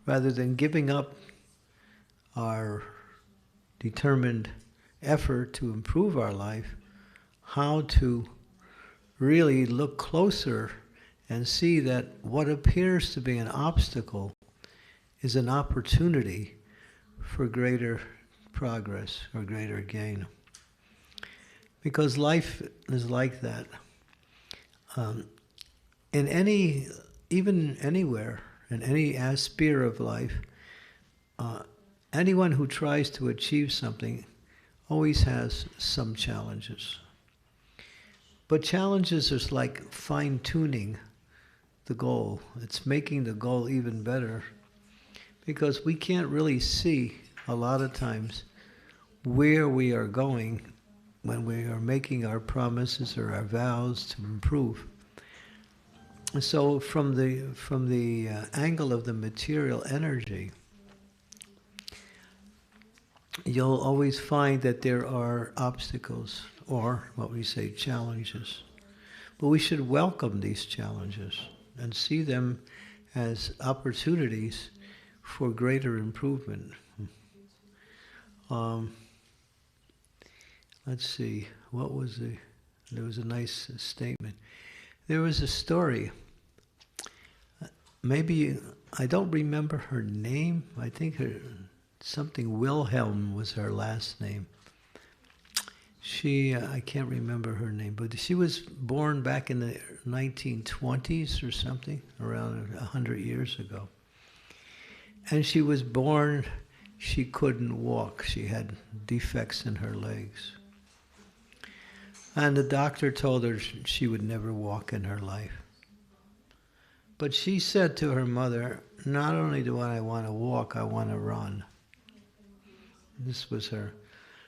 rather than giving up our determined effort to improve our life, how to really look closer and see that what appears to be an obstacle is an opportunity for greater progress or greater gain. Because life is like that. Even anywhere, in any sphere of life, anyone who tries to achieve something always has some challenges. But challenges is like fine-tuning the goal. It's making the goal even better, because we can't really see a lot of times where we are going when we are making our promises or our vows to improve. And so from the angle of the material energy, you'll always find that there are obstacles, or what we say, challenges. But we should welcome these challenges and see them as opportunities for greater improvement. Let's see, there was a nice statement. There was a story, maybe, I don't remember her name, I think something Wilhelm was her last name. I can't remember her name, but she was born back in the 1920s or something, around 100 years ago. And she was born, she couldn't walk, she had defects in her legs. And the doctor told her she would never walk in her life. But she said to her mother, not only do I want to walk, I want to run. This was her.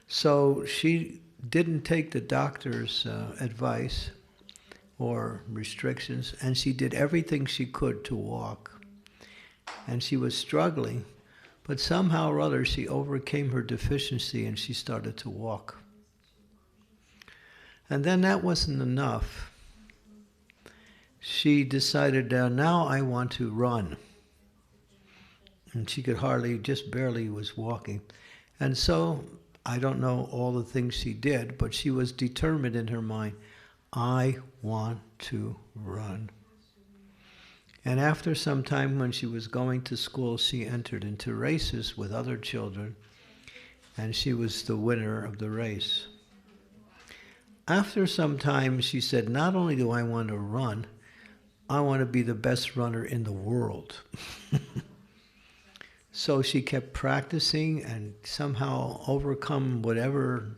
So she didn't take the doctor's advice or restrictions, and she did everything she could to walk. And she was struggling, but somehow or other she overcame her deficiency and she started to walk. And then that wasn't enough. She decided, now I want to run. And she could just barely was walking. And so, I don't know all the things she did, but she was determined in her mind, I want to run. And after some time, when she was going to school, she entered into races with other children, and she was the winner of the race. After some time, she said, not only do I want to run, I want to be the best runner in the world. So she kept practicing and somehow overcome whatever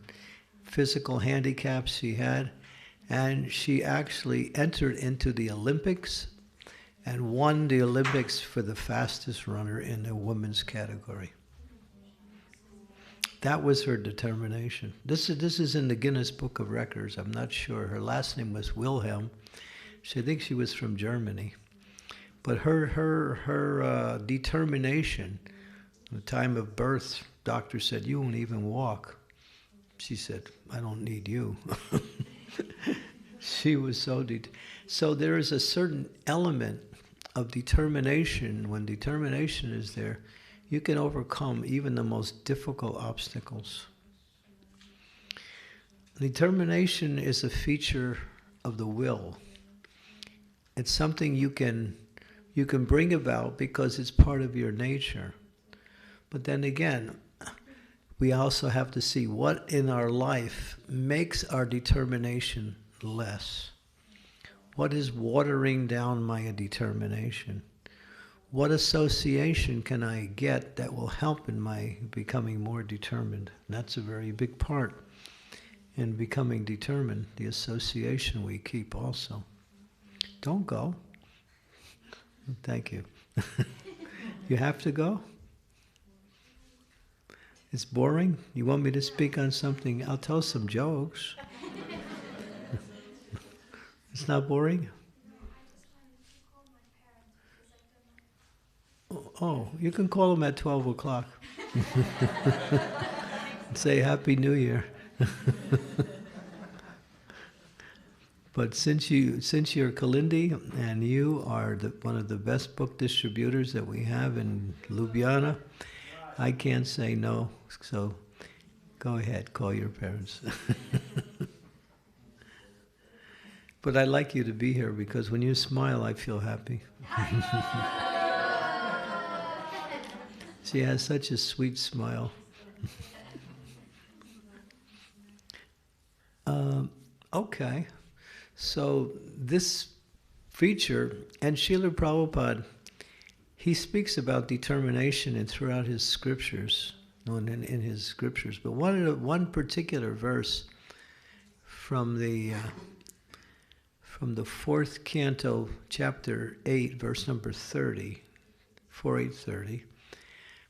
physical handicaps she had, and she actually entered into the Olympics and won the Olympics for the fastest runner in the women's category. That was her determination. This is in the Guinness Book of Records. I'm not sure. Her last name was Wilhelm. I think she was from Germany. But her determination, at the time of birth, doctor said, you won't even walk. She said, I don't need you. She was so there is a certain element of determination. When determination is there, you can overcome even the most difficult obstacles. Determination is a feature of the will. It's something you can bring about because it's part of your nature. But then again, we also have to see what in our life makes our determination less. What is watering down my determination? What association can I get that will help in my becoming more determined? And that's a very big part in becoming determined, the association we keep also. Don't go. Thank you. You have to go? It's boring? You want me to speak on something? I'll tell some jokes. It's not boring? Oh, you can call them at 12 o'clock. Say Happy New Year. But since you're Kalindi and you are one of the best book distributors that we have in Ljubljana, I can't say no. So go ahead, call your parents. But I like you to be here because when you smile, I feel happy. She has such a sweet smile. Okay. So this feature, and Srila Prabhupada, he speaks about determination and throughout his scriptures, in his scriptures. But one particular verse from the 4th canto, chapter 8, verse number 30, 4:8:30,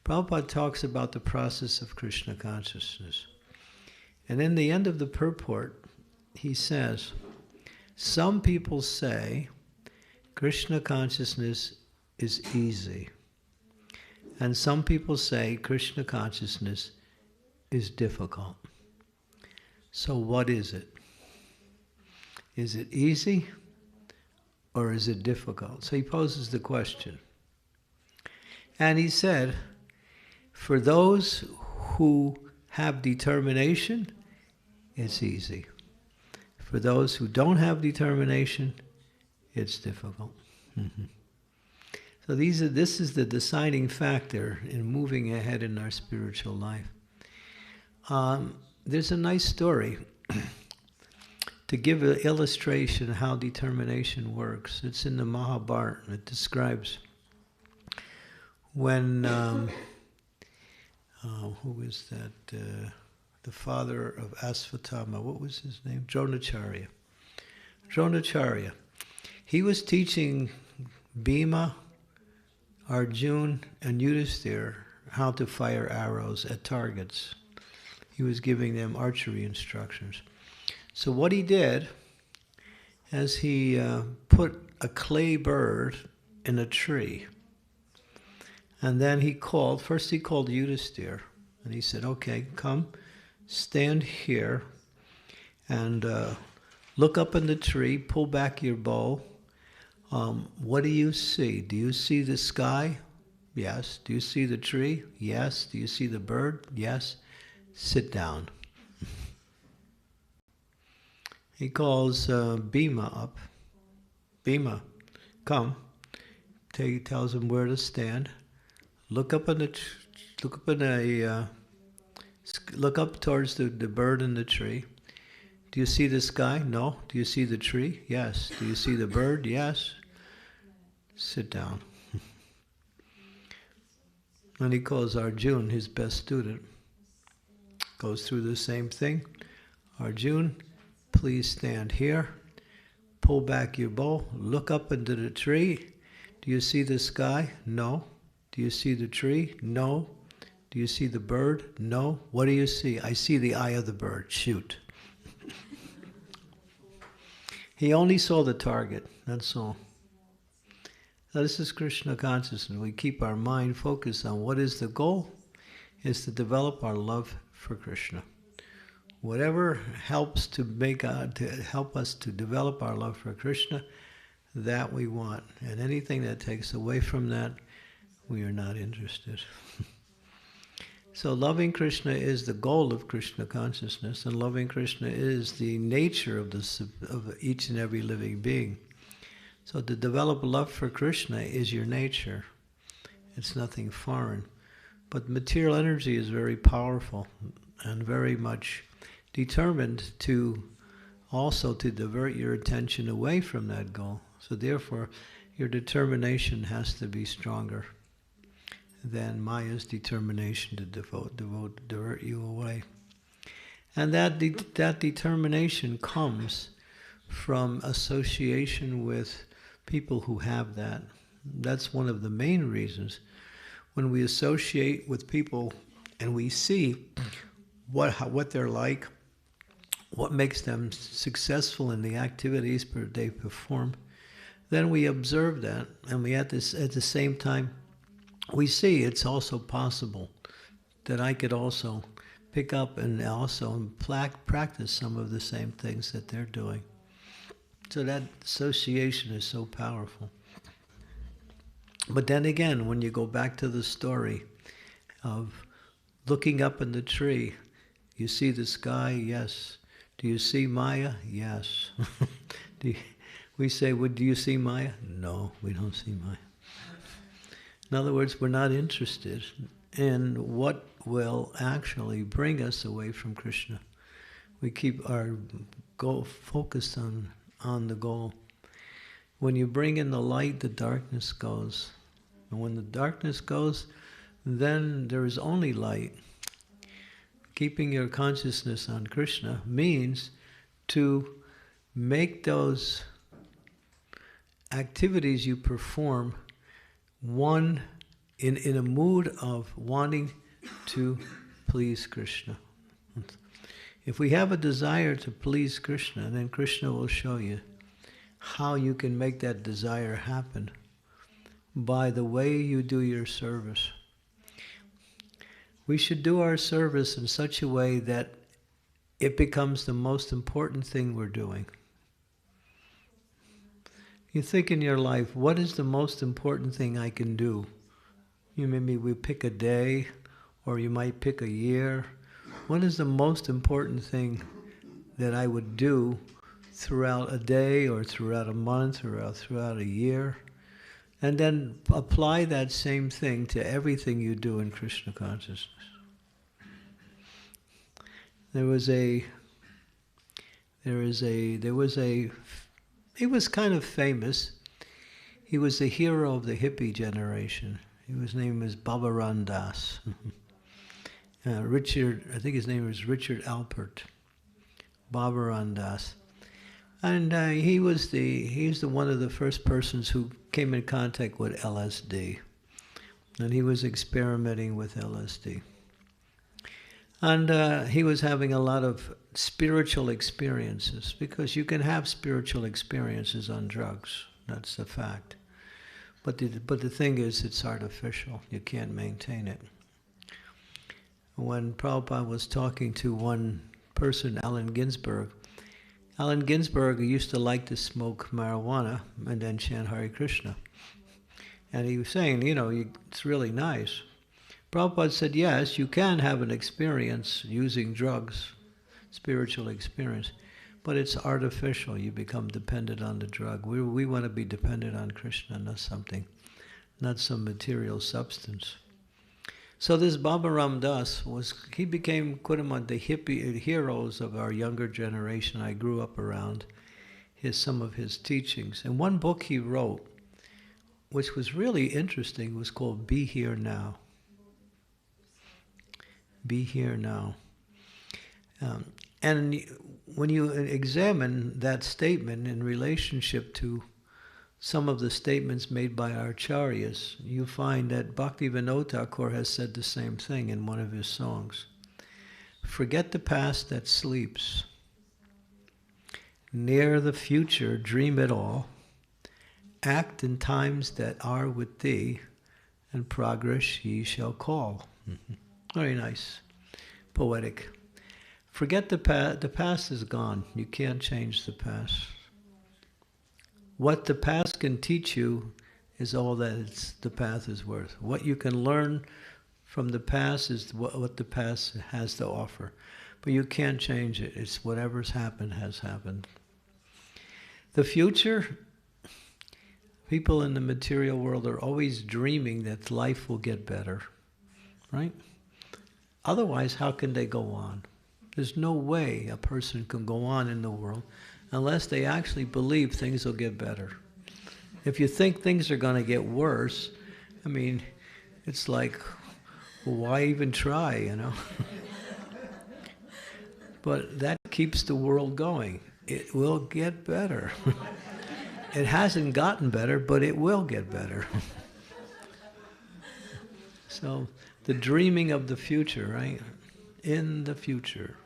Prabhupada talks about the process of Krishna consciousness. And in the end of the purport, he says, some people say Krishna consciousness is easy. And some people say Krishna consciousness is difficult. So what is it? Is it easy or is it difficult? So he poses the question. And he said, for those who have determination, it's easy. For those who don't have determination, it's difficult. Mm-hmm. So this is the deciding factor in moving ahead in our spiritual life. There's a nice story to give an illustration of how determination works. It's in the Mahabharata. It describes when, who is that? The father of Asvatthama, what was his name? Dronacharya. Dronacharya. He was teaching Bhima, Arjuna, and Yudhisthira how to fire arrows at targets. He was giving them archery instructions. So what he did is he put a clay bird in a tree. And then first he called Yudhisthira, and he said, okay, come, stand here and look up in the tree, pull back your bow. What do you see? Do you see the sky? Yes. Do you see the tree? Yes. Do you see the bird? Yes. Sit down. He calls Bhima up. Bhima, come. He tells him where to stand. Look up towards the bird in the tree. Do you see the sky? No. Do you see the tree? Yes. Do you see the bird? Yes. Sit down. And he calls Arjuna, his best student. Goes through the same thing. Arjuna, please stand here. Pull back your bow. Look up into the tree. Do you see the sky? No. Do you see the tree? No. Do you see the bird? No. What do you see? I see the eye of the bird. Shoot. He only saw the target. That's all. So this is Krishna consciousness. We keep our mind focused on what is the goal, is to develop our love for Krishna. Whatever helps to help us to develop our love for Krishna, that we want. And anything that takes away from that, we are not interested. So loving Krishna is the goal of Krishna consciousness, and loving Krishna is the nature of each and every living being. So to develop love for Krishna is your nature. It's nothing foreign. But material energy is very powerful and very much determined to also to divert your attention away from that goal. So therefore, your determination has to be stronger than Maya's determination to divert you away. And that determination comes from association with people who have that. That's one of the main reasons. When we associate with people and we see what they're like, what makes them successful in the activities they perform, then we observe that, and we at the same time we see it's also possible that I could also pick up and also practice some of the same things that they're doing. So that association is so powerful. But then again, when you go back to the story of looking up in the tree, you see the sky? Yes. Do you see Maya? Yes. We say, well, do you see Maya? No, we don't see Maya. In other words, we're not interested in what will actually bring us away from Krishna. We keep our goal focused on the goal. When you bring in the light, the darkness goes. And when the darkness goes, then there is only light. Keeping your consciousness on Krishna means to make those activities you perform one in a mood of wanting to please Krishna. If we have a desire to please Krishna, then Krishna will show you how you can make that desire happen by the way you do your service. We should do our service in such a way that it becomes the most important thing we're doing. You think in your life, what is the most important thing I can do? Maybe we pick a day, or you might pick a year. What is the most important thing that I would do throughout a day, or throughout a month, or throughout a year? And then apply that same thing to everything you do in Krishna consciousness. He was kind of famous. He was the hero of the hippie generation. His name was Bhavaran Das. I think his name was Richard Alpert. Bhavaran Das. And he's the one of the first persons who came in contact with LSD. And he was experimenting with LSD. And he was having a lot of spiritual experiences, because you can have spiritual experiences on drugs. That's the fact. But the thing is, it's artificial. You can't maintain it. When Prabhupada was talking to one person, Allen Ginsberg used to like to smoke marijuana and then chant Hare Krishna. And he was saying, it's really nice. Prabhupada said, yes, you can have an experience using drugs, spiritual experience, but it's artificial. You become dependent on the drug. We want to be dependent on Krishna, not some material substance. So this Bhavaram Das he became quite among the hippie heroes of our younger generation. I grew up around some of his teachings. And one book he wrote, which was really interesting, was called Be Here Now. Be Here Now. And when you examine that statement in relationship to some of the statements made by our acharyas, you find that Bhaktivinoda Thakur has said the same thing in one of his songs. Forget the past that sleeps. Near the future, dream it all. Act in times that are with thee, and progress ye shall call. Very nice. Poetic. Forget the past. The past is gone. You can't change the past. What the past can teach you is all that the path is worth. What you can learn from the past is what the past has to offer. But you can't change it. It's whatever's happened has happened. The future, people in the material world are always dreaming that life will get better, right? Otherwise, how can they go on? There's no way a person can go on in the world unless they actually believe things will get better. If you think things are going to get worse, it's like, well, why even try, But that keeps the world going. It will get better. It hasn't gotten better, but it will get better. So, the dreaming of the future, right? In the future.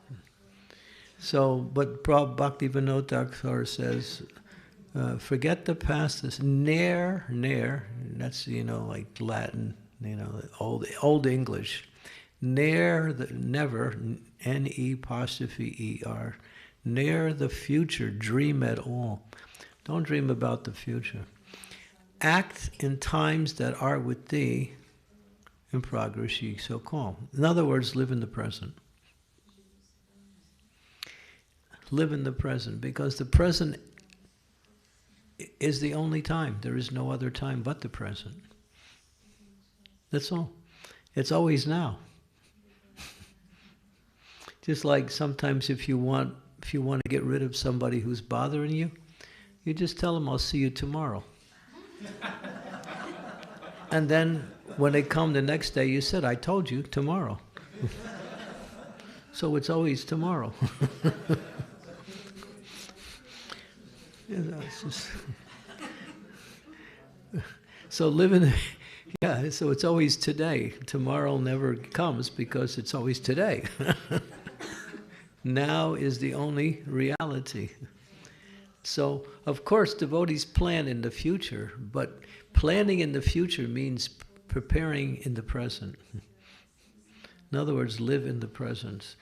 So, but Bhaktivinoda Thakur says, forget the past, this ne'er, that's, like Latin, old English. Ne'er, never, N-E'-E-R, ne'er the future, dream at all. Don't dream about the future. Act in times that are with thee, in progress ye so call. In other words, live in the present. Live in the present, because the present is the only time. There is no other time but the present. That's all. It's always now. Just like sometimes if you want to get rid of somebody who's bothering you, you just tell them, I'll see you tomorrow. And then when they come the next day, you said, I told you tomorrow. So it's always tomorrow. So so it's always today. Tomorrow never comes because it's always today. Now is the only reality. So, of course, devotees plan in the future, but planning in the future means preparing in the present. In other words, live in the present.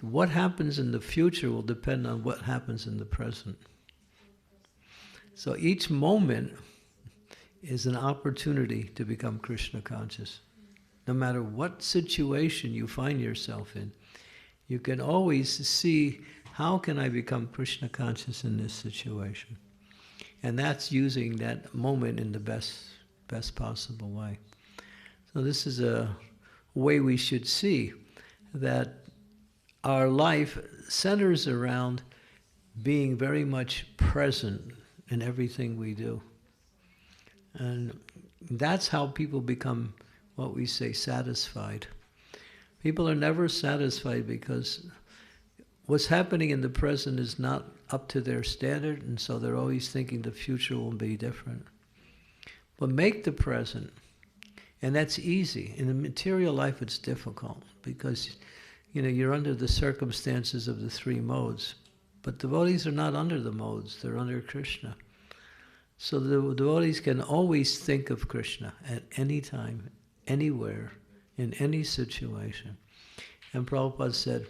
What happens in the future will depend on what happens in the present. So each moment is an opportunity to become Krishna conscious. No matter what situation you find yourself in, you can always see, how can I become Krishna conscious in this situation? And that's using that moment in the best possible way. So this is a way we should see that our life centers around being very much present in everything we do. And that's how people become, what we say, satisfied. People are never satisfied because what's happening in the present is not up to their standard, and so they're always thinking the future will be different. But make the present, and that's easy. In the material life it's difficult because you're under the circumstances of the three modes. But devotees are not under the modes, they're under Krishna. So the devotees can always think of Krishna at any time, anywhere, in any situation. And Prabhupada said,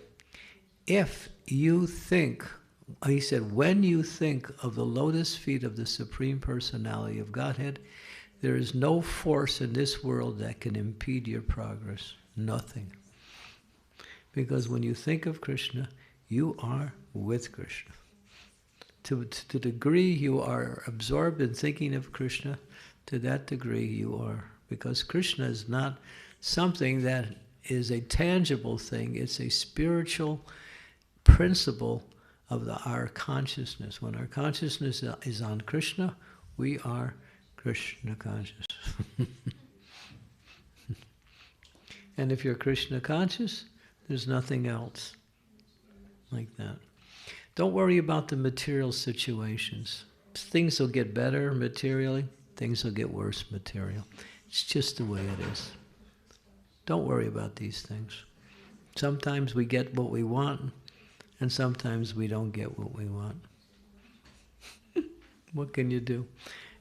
if you think, he said, when you think of the lotus feet of the Supreme Personality of Godhead, there is no force in this world that can impede your progress. Nothing. Because when you think of Krishna, you are with Krishna. To the degree you are absorbed in thinking of Krishna, to that degree you are. Because Krishna is not something that is a tangible thing, it's a spiritual principle of our consciousness. When our consciousness is on Krishna, we are Krishna conscious. And if you're Krishna conscious, there's nothing else like that. Don't worry about the material situations. Things will get better materially, things will get worse material. It's just the way it is. Don't worry about these things. Sometimes we get what we want, and sometimes we don't get what we want. What can you do?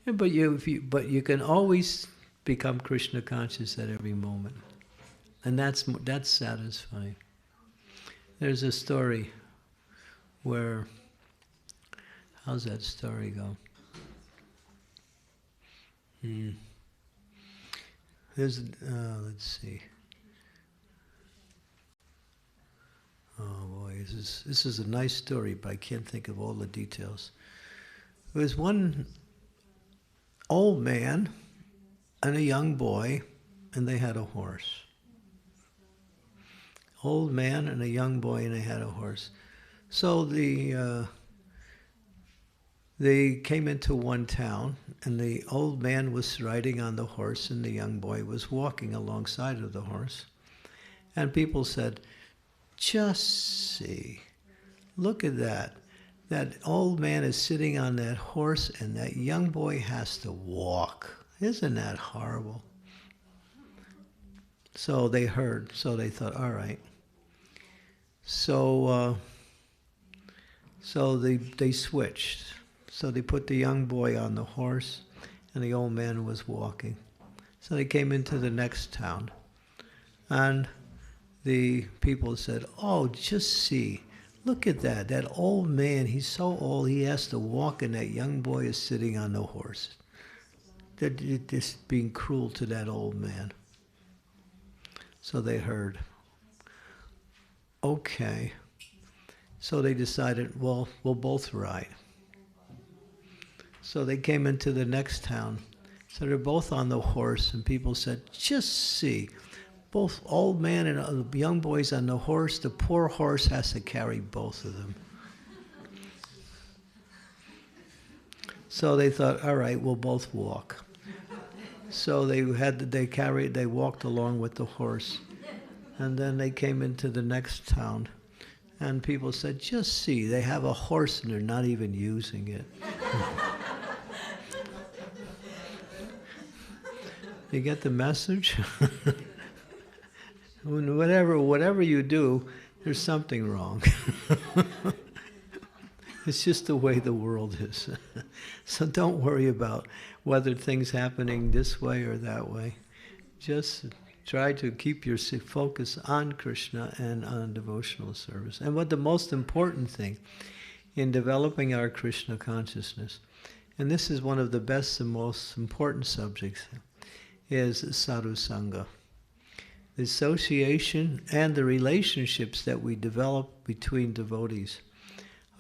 But you can always become Krishna conscious at every moment, and that's satisfying. There's a story where, how's that story go? There's let's see. Oh boy, this is a nice story, but I can't think of all the details. There was one old man and a young boy, and they had a horse. Old man and a young boy, and they had a horse. So they came into one town, and the old man was riding on the horse, and the young boy was walking alongside of the horse. And people said, just see, look at that. That old man is sitting on that horse, and that young boy has to walk. Isn't that horrible? So they heard, so they thought, all right. So they switched. So they put the young boy on the horse, and the old man was walking. So they came into the next town, and the people said, oh, just see, Look at that. That old man, he's so old, he has to walk, and that young boy is sitting on the horse. They're just being cruel to that old man. So they heard. Okay. So they decided, well, we'll both ride. So they came into the next town. So they're both on the horse, and people said, just see. Both old man and the young boys on the horse, the poor horse has to carry both of them. So they thought, all right, we'll both walk. So they walked along with the horse. And then they came into the next town. And people said, just see, they have a horse and they're not even using it. You get the message? Whatever you do, there's something wrong. It's just the way the world is. So don't worry about whether things happening this way or that way. Just try to keep your focus on Krishna and on devotional service. And what the most important thing in developing our Krishna consciousness, and this is one of the best and most important subjects, is sadhu sangha. The association and the relationships that we develop between devotees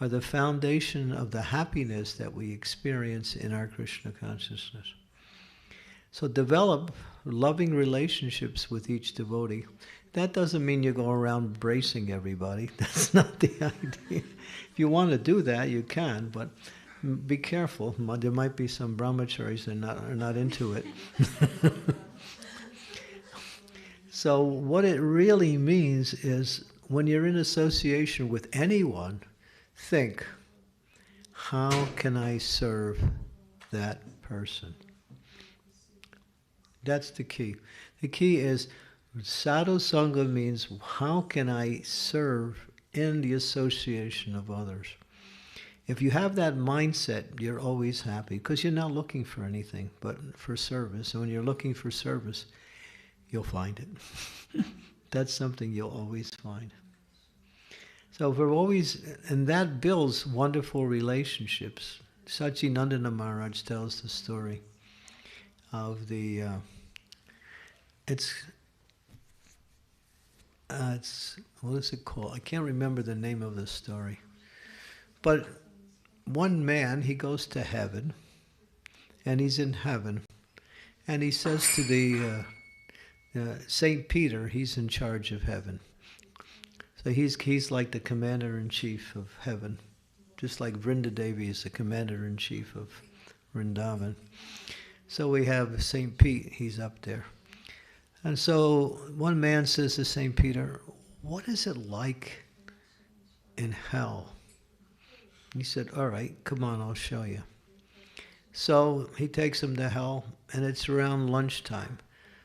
are the foundation of the happiness that we experience in our Krishna consciousness. So develop loving relationships with each devotee. That doesn't mean you go around embracing everybody. That's not the idea. If you want to do that, you can, but be careful. There might be some brahmacharis that are not into it. So what it really means is when you're in association with anyone, think, how can I serve that person? That's the key. The key is sadhu sangha means how can I serve in the association of others? If you have that mindset, you're always happy because you're not looking for anything but for service. And when you're looking for service, you'll find it. That's something you'll always find. So we're always, and that builds wonderful relationships. Sachinandana Maharaj tells the story of the, what is it called? I can't remember the name of the story. But one man, he goes to heaven, and he's in heaven, and he says to the Saint Peter, he's in charge of heaven. So he's like the commander-in-chief of heaven, just like Vrindadevi is the commander-in-chief of Vrindavan. So we have Saint Pete, he's up there. And so one man says to Saint Peter, what is it like in hell? He said, all right, come on, I'll show you. So he takes him to hell, and it's around lunchtime.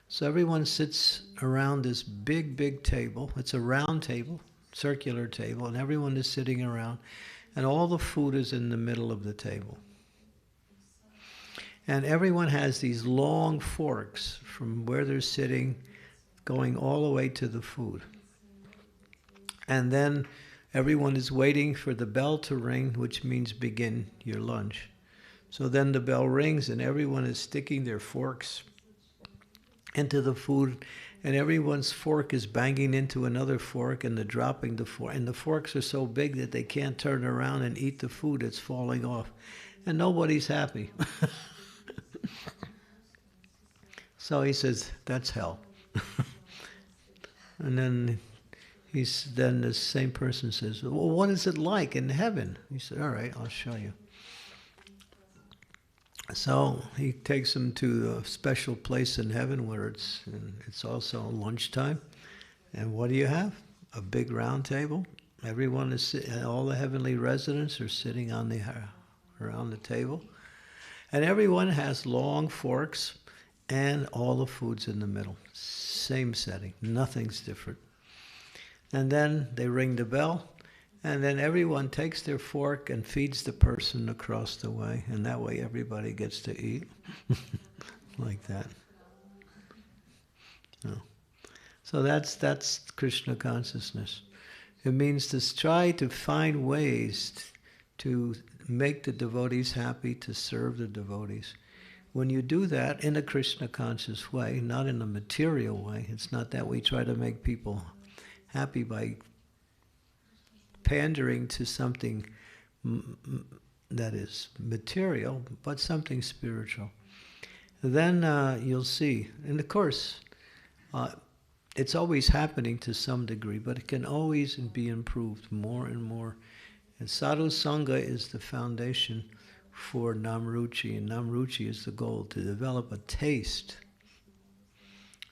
So everyone sits around this big, big table. It's a round table, circular table, and everyone is sitting around, and all the food is in the middle of the table. And everyone has these long forks from where they're sitting, going all the way to the food. And then everyone is waiting for the bell to ring, which means begin your lunch. So then the bell rings, and everyone is sticking their forks into the food, and everyone's fork is banging into another fork, and they're dropping the fork. And the forks are so big that they can't turn around and eat the food that's falling off. And nobody's happy. So he says, that's hell. And then the same person says, well, what is it like in heaven? He said, all right, I'll show you. So he takes him to a special place in heaven where it's also lunchtime. And what do you have? A big round table. Everyone is all the heavenly residents are sitting on around the table. And everyone has long forks, and all the food's in the middle. Same setting. Nothing's different. And then they ring the bell. And then everyone takes their fork and feeds the person across the way, and that way everybody gets to eat. Like that. No. So that's Krishna consciousness. It means to try to find ways to make the devotees happy, to serve the devotees. When you do that in a Krishna conscious way, not in a material way, it's not that we try to make people happy by pandering to something that is material, but something spiritual. Then you'll see, and of course, it's always happening to some degree, but it can always be improved more and more. And sadhu sangha is the foundation for namruchi, and namruchi is the goal, to develop a taste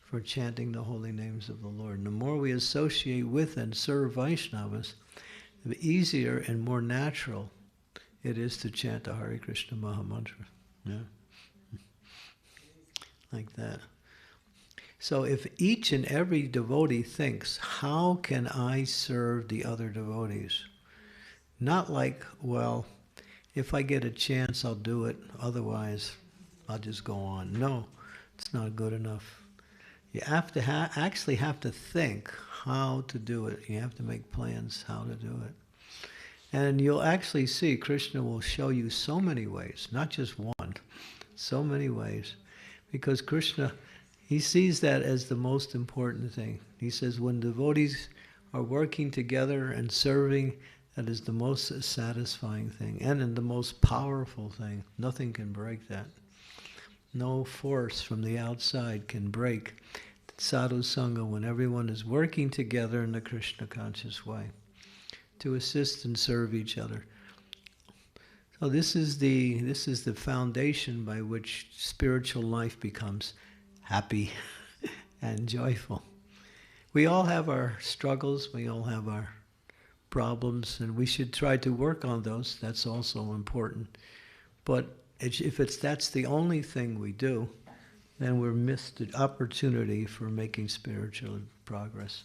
for chanting the holy names of the Lord. And the more we associate with and serve Vaishnavas, the easier and more natural it is to chant the Hare Krishna Mahamantra. Yeah? Like that. So if each and every devotee thinks, how can I serve the other devotees? Not like, well, if I get a chance, I'll do it. Otherwise, I'll just go on. No, it's not good enough. You have to actually have to think how to do it. You have to make plans how to do it. And you'll actually see Krishna will show you so many ways, not just one, so many ways. Because Krishna, he sees that as the most important thing. He says when devotees are working together and serving, that is the most satisfying thing and the most powerful thing. Nothing can break that. No force from the outside can break sadhu sangha when everyone is working together in the Krishna conscious way to assist and serve each other. So this is the foundation by which spiritual life becomes happy and joyful. We all have our struggles, we all have our problems, and we should try to work on those. That's also important. But if that's the only thing we do, then we're missed the opportunity for making spiritual progress.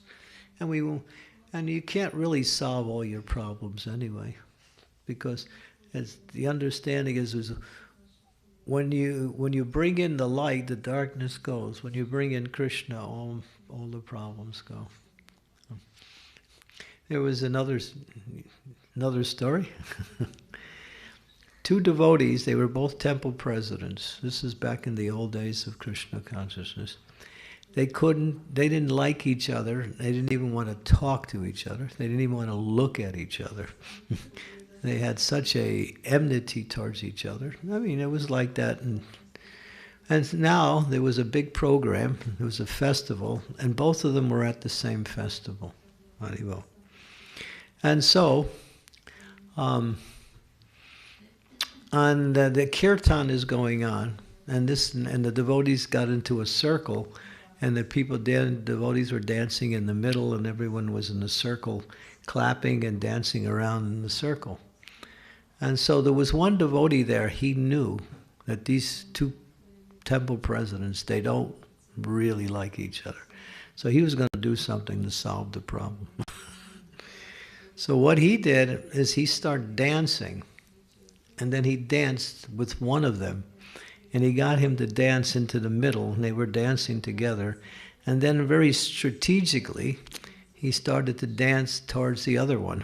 And you can't really solve all your problems anyway, because as the understanding is when you bring in the light, the darkness goes. When you bring in Krishna, all the problems go. There was another story. Two devotees, they were both temple presidents. This is back in the old days of Krishna consciousness. They didn't like each other. They didn't even want to talk to each other. They didn't even want to look at each other. They had such a enmity towards each other. I mean, it was like that. And now there was a big program. There was a festival, and both of them were at the same festival. And so, the kirtan is going on, and the devotees got into a circle, and the devotees were dancing in the middle, and everyone was in a circle, clapping and dancing around in the circle. And so there was one devotee there. He knew that these two temple presidents, they don't really like each other. So he was going to do something to solve the problem. So what he did is he started dancing, and then he danced with one of them, and he got him to dance into the middle, and they were dancing together. And then very strategically, he started to dance towards the other one.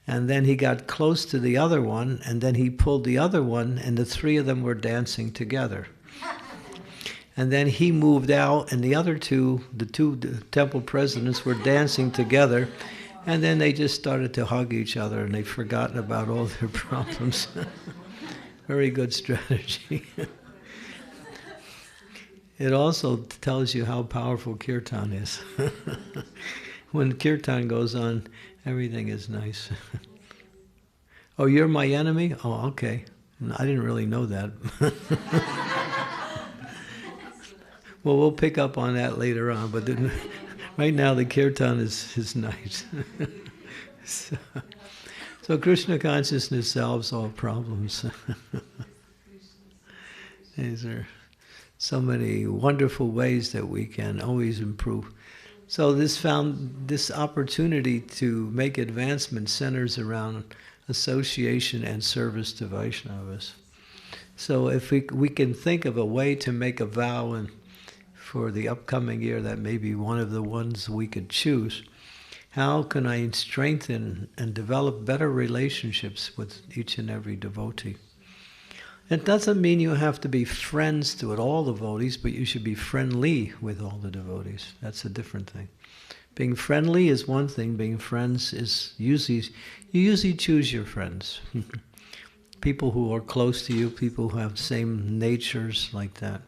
And then he got close to the other one, and then he pulled the other one, and the three of them were dancing together. And then he moved out, and the two temple presidents were dancing together, and then they just started to hug each other, and they'd forgotten about all their problems. Very good strategy. It also tells you how powerful kirtan is. When kirtan goes on, everything is nice. Oh, you're my enemy? Oh, okay. I didn't really know that. Well, we'll pick up on that later on, but right now the kirtan is nice. So Krishna consciousness solves all problems. These are so many wonderful ways that we can always improve. So this opportunity to make advancement centers around association and service to Vaishnavas. So if we can think of a way to make a vow, and for the upcoming year that may be one of the ones we could choose, How can I strengthen and develop better relationships with each and every devotee? It doesn't mean you have to be friends with all devotees, but you should be friendly with all the devotees. That's a different thing. Being friendly is one thing. Being friends is you usually choose your friends. People who are close to you, people who have same natures like that.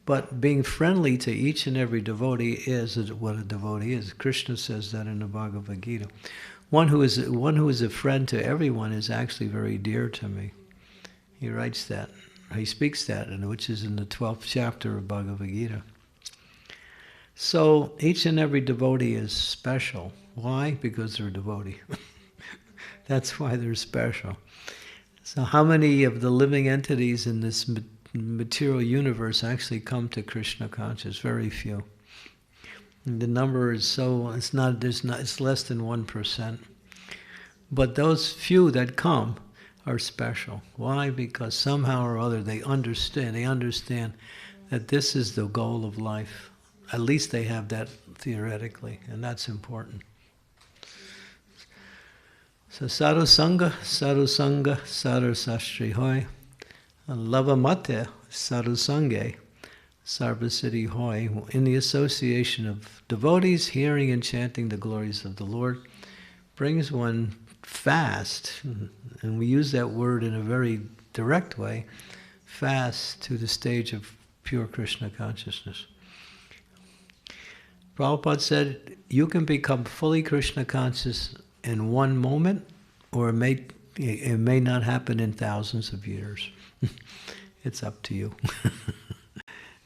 But being friendly to each and every devotee is what a devotee is. Krishna says that in the Bhagavad Gita. One who is a friend to everyone is actually very dear to me. He writes that. He speaks that, which is in the 12th chapter of Bhagavad Gita. So each and every devotee is special. Why? Because they're a devotee. That's why they're special. So how many of the living entities in this material universe actually come to Krishna consciousness? Very few. And the number is it's less than 1%. But those few that come are special. Why? Because somehow or other they understand that this is the goal of life. At least they have that theoretically, and that's important. So sadhu sangha, sadhu sastri hoy, lava mate, sadhu sange, sarvasiddhi hoy. In the association of devotees, hearing and chanting the glories of the Lord, brings one fast, and we use that word in a very direct way, fast to the stage of pure Krishna consciousness. Prabhupada said, you can become fully Krishna conscious in one moment, or it may not happen in thousands of years. It's up to you.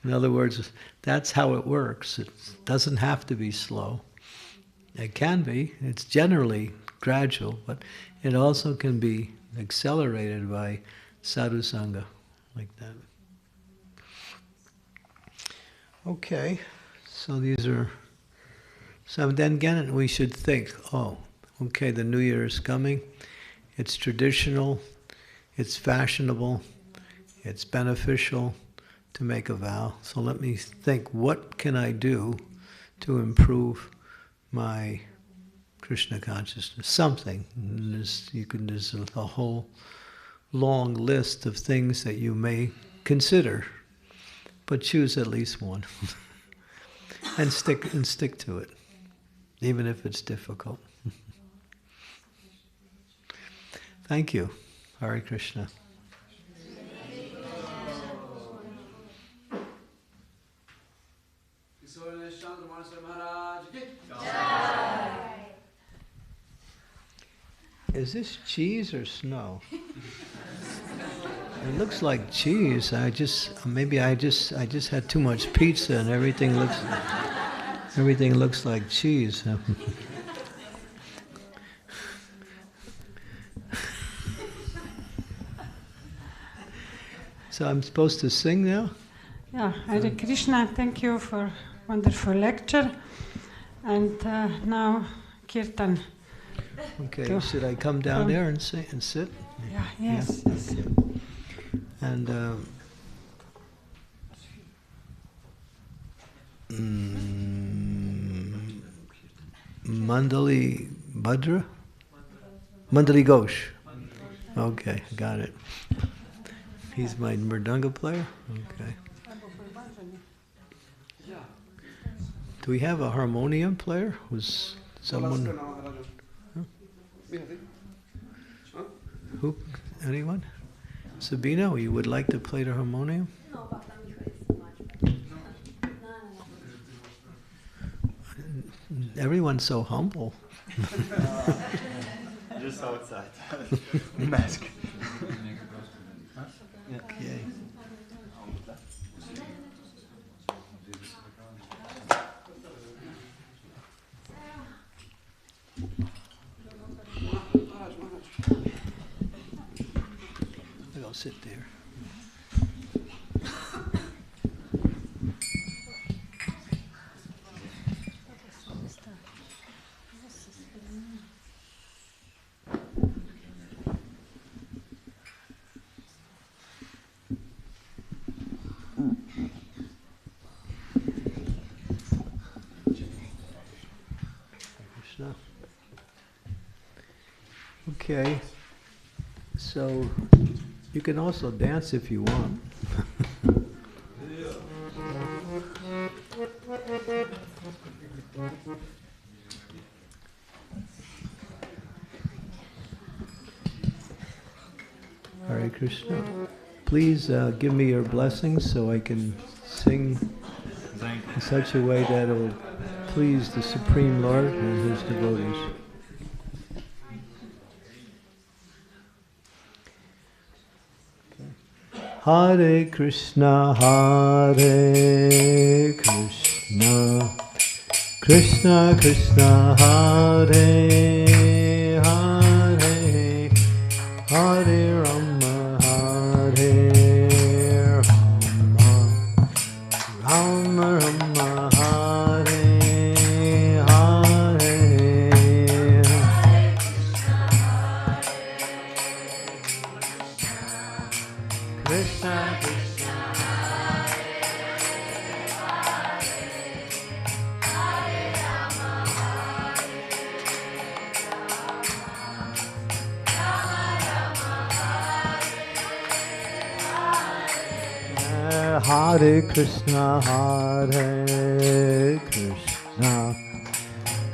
In other words, that's how it works. It doesn't have to be slow. It can be. It's generally gradual, but it also can be accelerated by sadhu sangha, like that. Okay, so these are... So then again, we should think, okay, the New Year is coming. It's traditional, it's fashionable, it's beneficial to make a vow. So let me think, what can I do to improve my Krishna consciousness? Something. There's a whole long list of things that you may consider, but choose at least one and stick to it, even if it's difficult. Thank you. Hare Krishna. Is this cheese or snow? It looks like cheese. I just had too much pizza and everything looks like cheese. So I'm supposed to sing now? Yeah, Hare Krishna, thank you for wonderful lecture. And now Kirtan. Okay, should I come down there and sit? Yeah, yes. And Mandali Bhadra? Mandali Ghosh. Okay, got it. He's my mridanga player? Okay. Do we have a harmonium player? Was someone... Who? Anyone? Sabina, you would like to play the harmonium? No, but I'm Everyone's so humble. Just outside. Mask. Okay. I'll sit there. Krishna. Okay, so you can also dance if you want. Hare Krishna. Please give me your blessings so I can sing in such a way that it will please the Supreme Lord and His devotees. Hare Krishna, Hare Krishna, Krishna Krishna, Hare Hare, Hare Rama, Hare Rama, Rama Rama, Hare Hare. Krishna Krishna, Hare Krishna, Hare Krishna,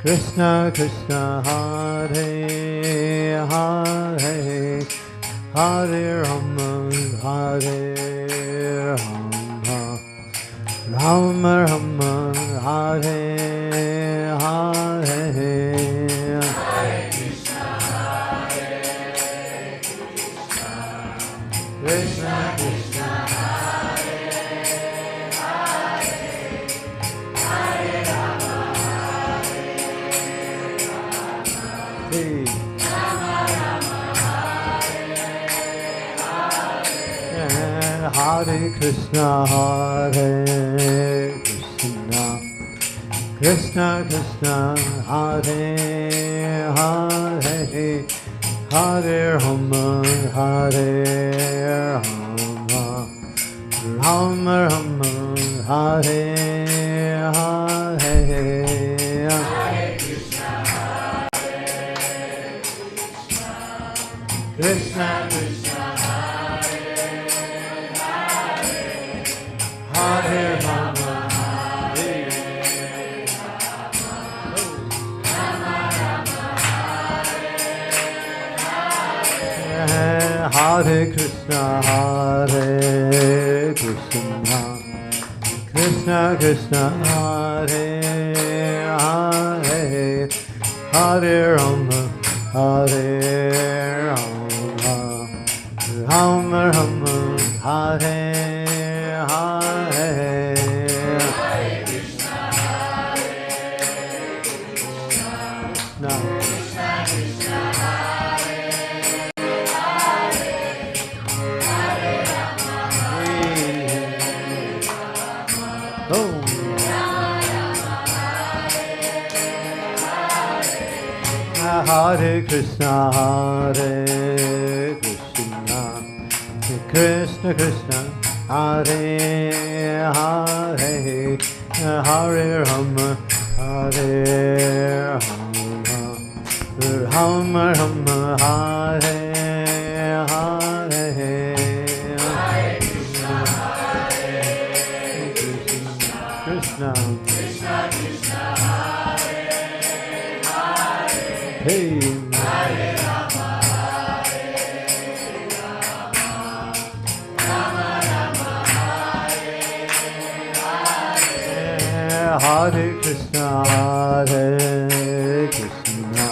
Krishna Krishna, Hare Hare, Hare Rama, Hare Rama, Rama Rama, Hare Hare. Krishna Krishna, hey. Hare Krishna, Hare Krishna, Krishna Krishna, Hare Hare, Hare Rama, Hare Rama, Rama Rama, Hare Hare. Krishna Krishna, Hare Rama, Hare Hare Krishna, Hare Krishna, Krishna Krishna, Hare Hare, Hare Rama, Hare Rama, Rama Rama, Hare Hare. Krishna Krishna, Hare Krishna, Hare Krishna, Krishna Krishna, Hare Hare, Hare Rama, Hare Rama, Rama Rama, Hare Hare. Krishna Krishna, hey. Hare Rama, Rama Rama, Hare Krishna, Hare Krishna,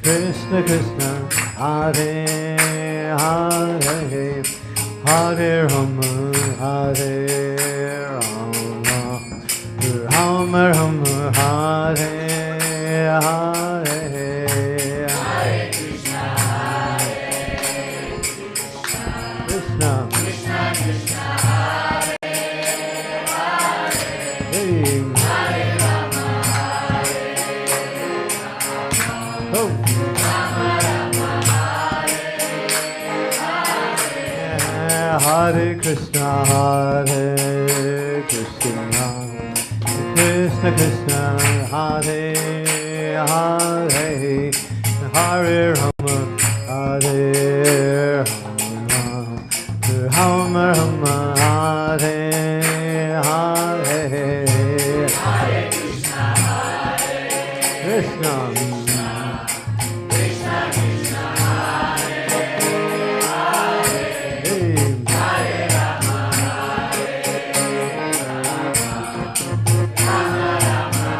Krishna Krishna, Hare Hare, Hare Rama, Hare Rama, Rama Rama, Hare Hare. Krishna Krishna, hey. Hare Rama, oh. Hare Krishna, Hare Krishna, Krishna Krishna, Hare Hare, hare-rama, hare-rama, hare-rama, hare-hare, Hare Krishna, Krishna, Krishna Krishna, Hare Hare, Hare Rama, Rama Rama,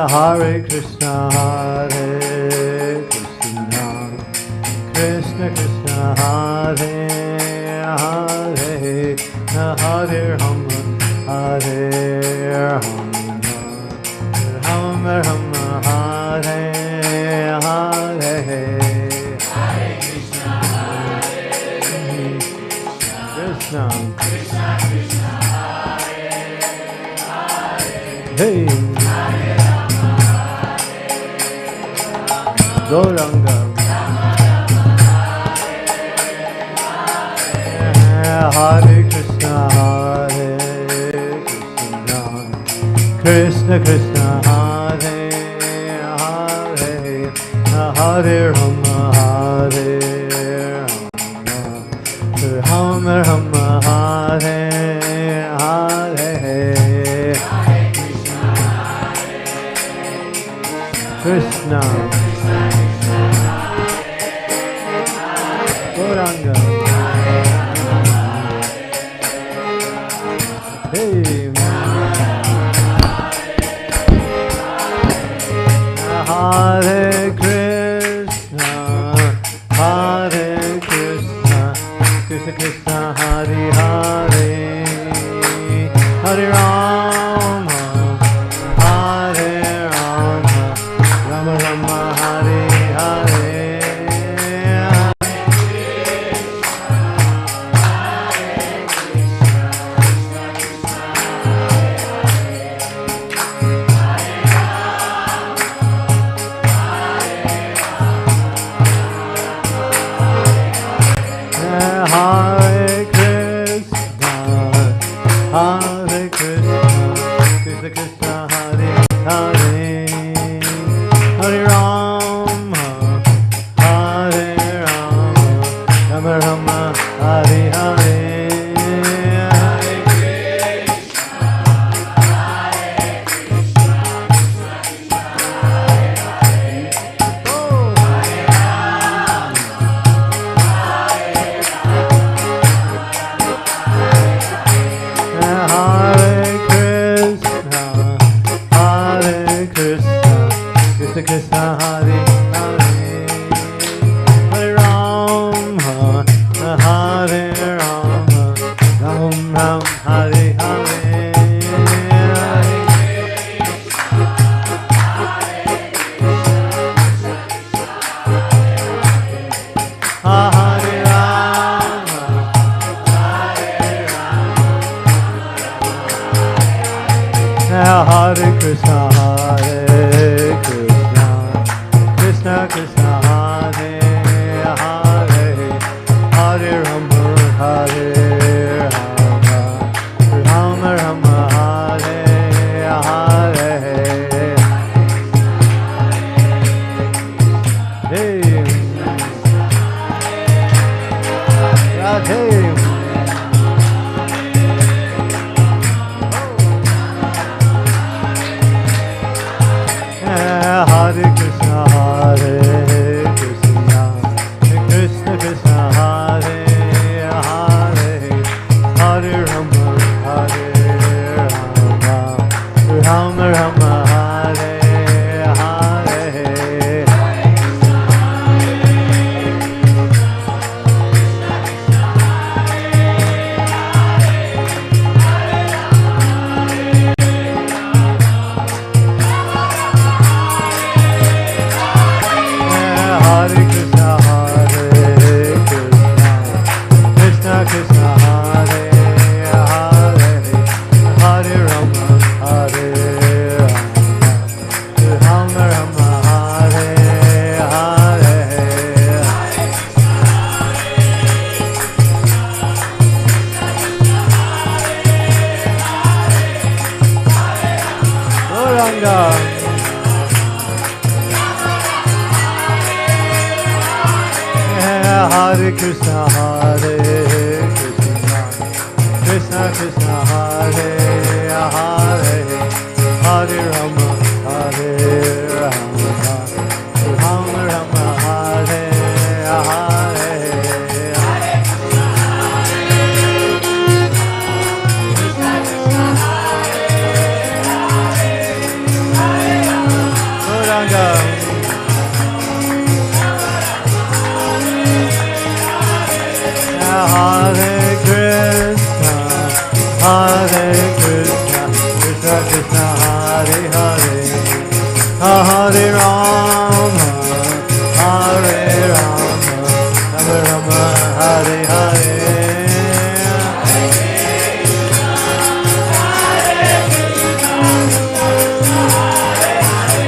Hare Krishna, Hare Krishna, Krishna Krishna, Hare Hare, Hare Rama, Hare Rama, Rama Rama, Hare Hare, Hare Krishna, Krishna, Krishna Krishna, Hare Hare, Hare Rama, Gauranga, Hare Krishna, Hare Krishna, Krishna Krishna, Hare Hare, Hare Rama, Hare Rama, Rama Rama, Hare Hare, Hare Krishna, Krishna, Gauranga, Hare Krishna, Hare Krishna, Krishna Krishna, Hare Hare, Hare Rama, Hare Rama, Rama Rama, Hare Hare. Hare Krishna, Hare Krishna, Krishna Krishna, Hare Hare, Hare Rama, Hare Rama, Rama Rama, Hare Hare, Hare Krishna, Hare Krishna, Krishna Krishna, Hare Hare, Hare Krishna, Hare Hare, Hare Rama, Hare Rama, Ram Ram, Hare Hare, Hare Hare Rama, Hare Krishna, Hare Krishna, Krishna Krishna, Hare Hare, Hare Rama, Hare Rama, Rama Rama, Hare Hare, Hey Radhe. Hare Krishna, Hare Krishna, Krishna Krishna, Hare Hare, Hare Rama, Hare Rama, Rama Rama, Hare Hare. Hare Krishna, Hare Krishna, Krishna Krishna, Hare Hare, Hare Rama, Hare Rama, Rama Rama, Hare Hare.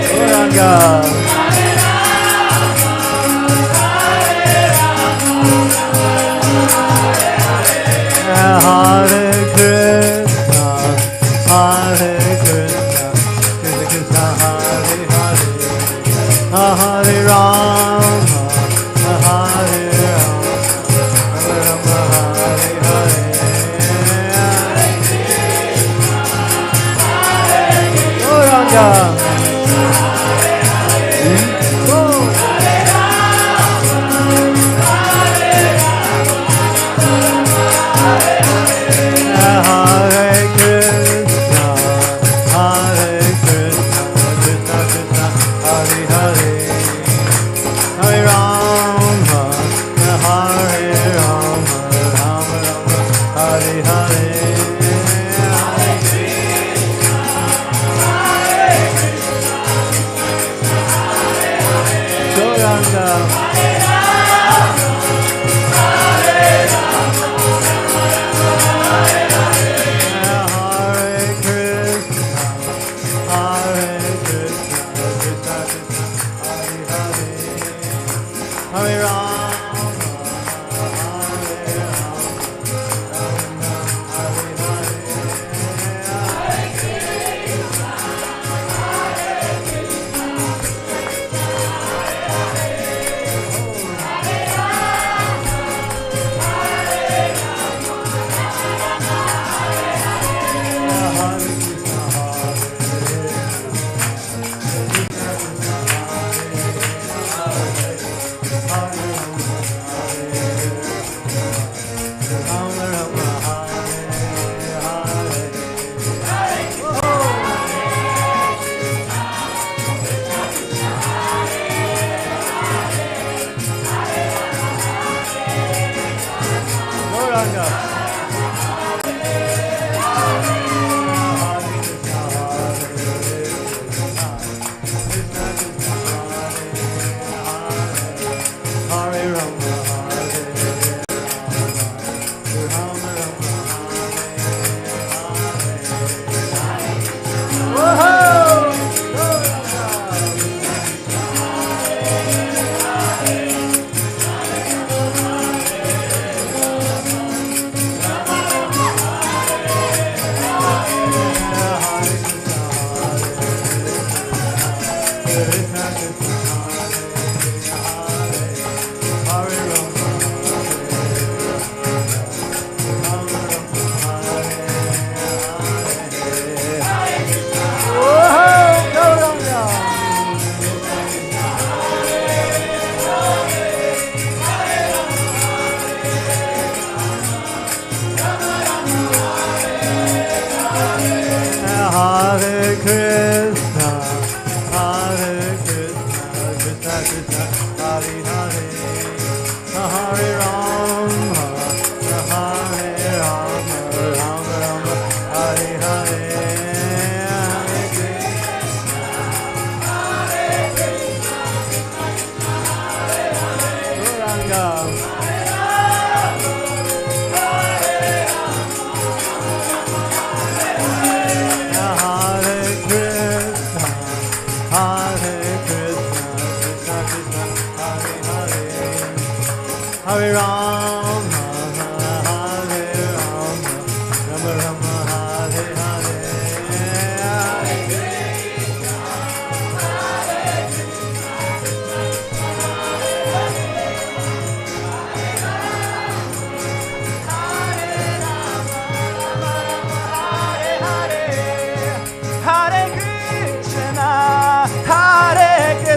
Gauranga. Hare Krishna, Hare Krishna, Krishna Krishna, Hare Hare, Hare Rama, Hare Rama, Rama Rama, Hare Hare. Gauranga.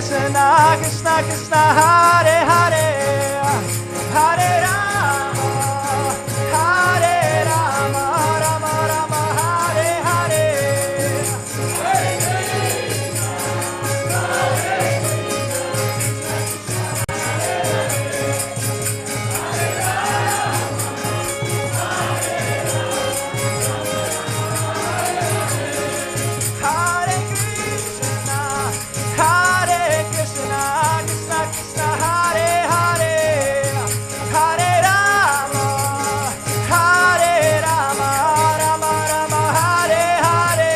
Krishna, Krishna Krishna, Hare Hare, Hare Rama, Hare Rama, Rama Rama, Hare Hare. Hare Krishna, Hare Krishna, Krishna Krishna, Hare Hare, Hare Rama, Hare Rama, Rama Rama, Hare Hare.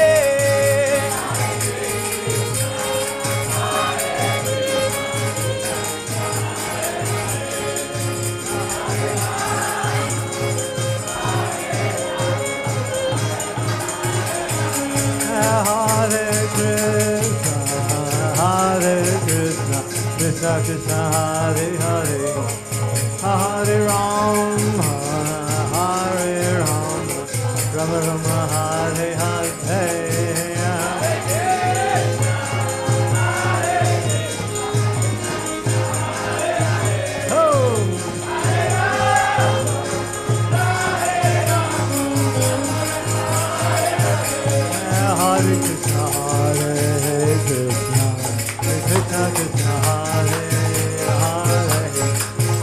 Hare Krishna, Krishna Krishna, Hare Hare, Hare Rama, Hare Rama, Rama Rama, Hare Hare. Hare Krishna, Hare Krishna, Krishna Krishna, Hare Hare,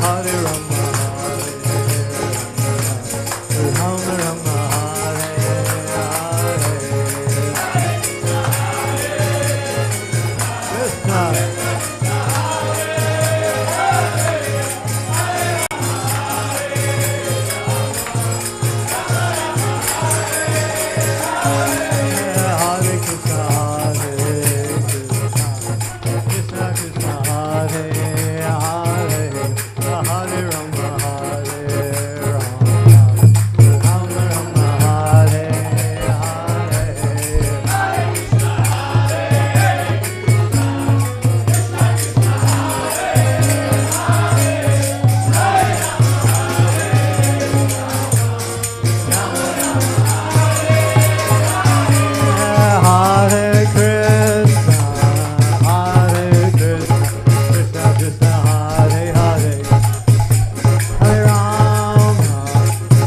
Hare Rama, Hare Rama, Rama Hare Hare. Krishna. Hare Krishna, Hare Krishna, Krishna Krishna, Hare Hare, Hare Rama, Hare Rama, Rama Rama, Hare Hare Krishna, Hare Krishna, Krishna Krishna, Hare Hare, Hare Rama,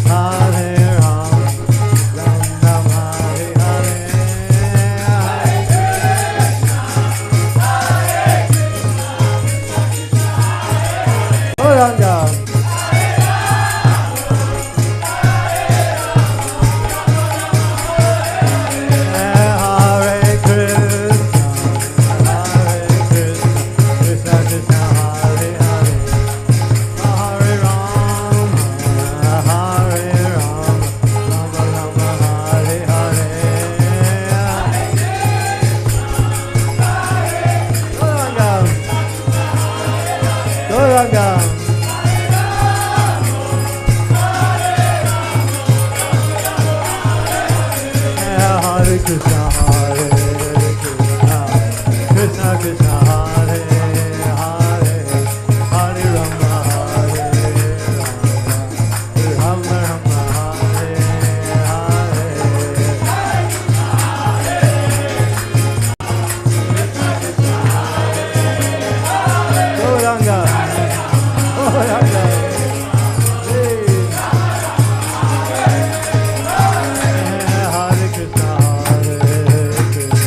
Hare Rama, Rama Rama, Hare Hare. Gauranga. Hare Krishna, Hare Krishna, Krishna Krishna, Hare Hare, Hare Rama, Hare Rama, Rama Rama, Hare Hare. Gauranga, Gauranga. Hare Krishna, Hare Krishna, Krishna Krishna, Hare Hare, Hare Rama, Hare Rama, Rama Rama, Hare Hare. Gauranga, Gauranga. Hey. Hare Krishna, Hare Krishna,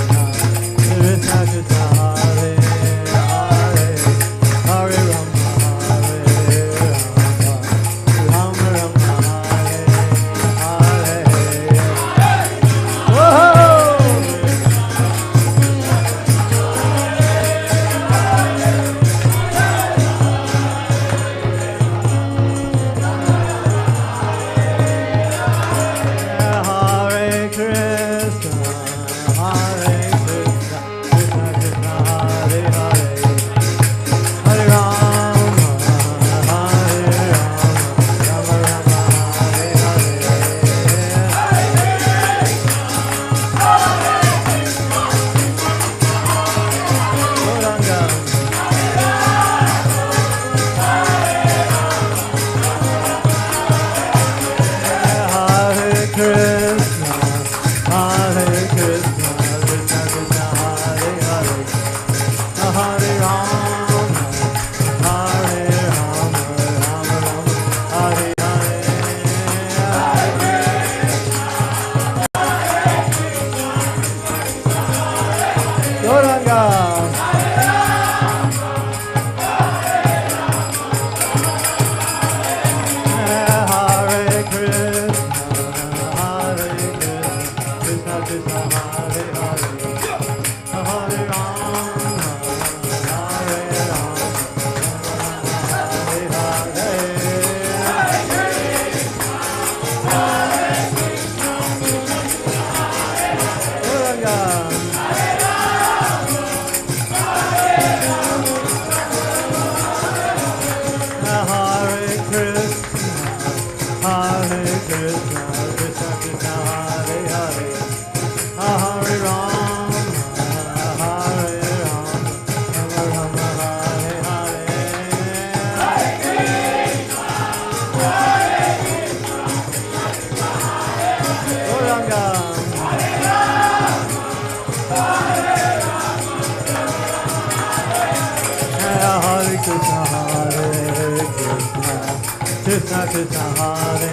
Krishna Krishna Hare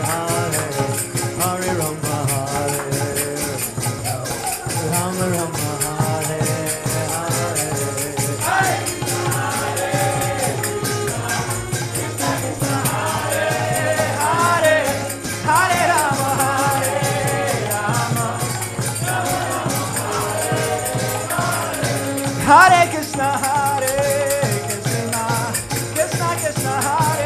Hare Hare Rama Hare Rama Rama Hare Hare Hare Rama Hare Rama Hare Krishna Hare Krishna Krishna Krishna Hare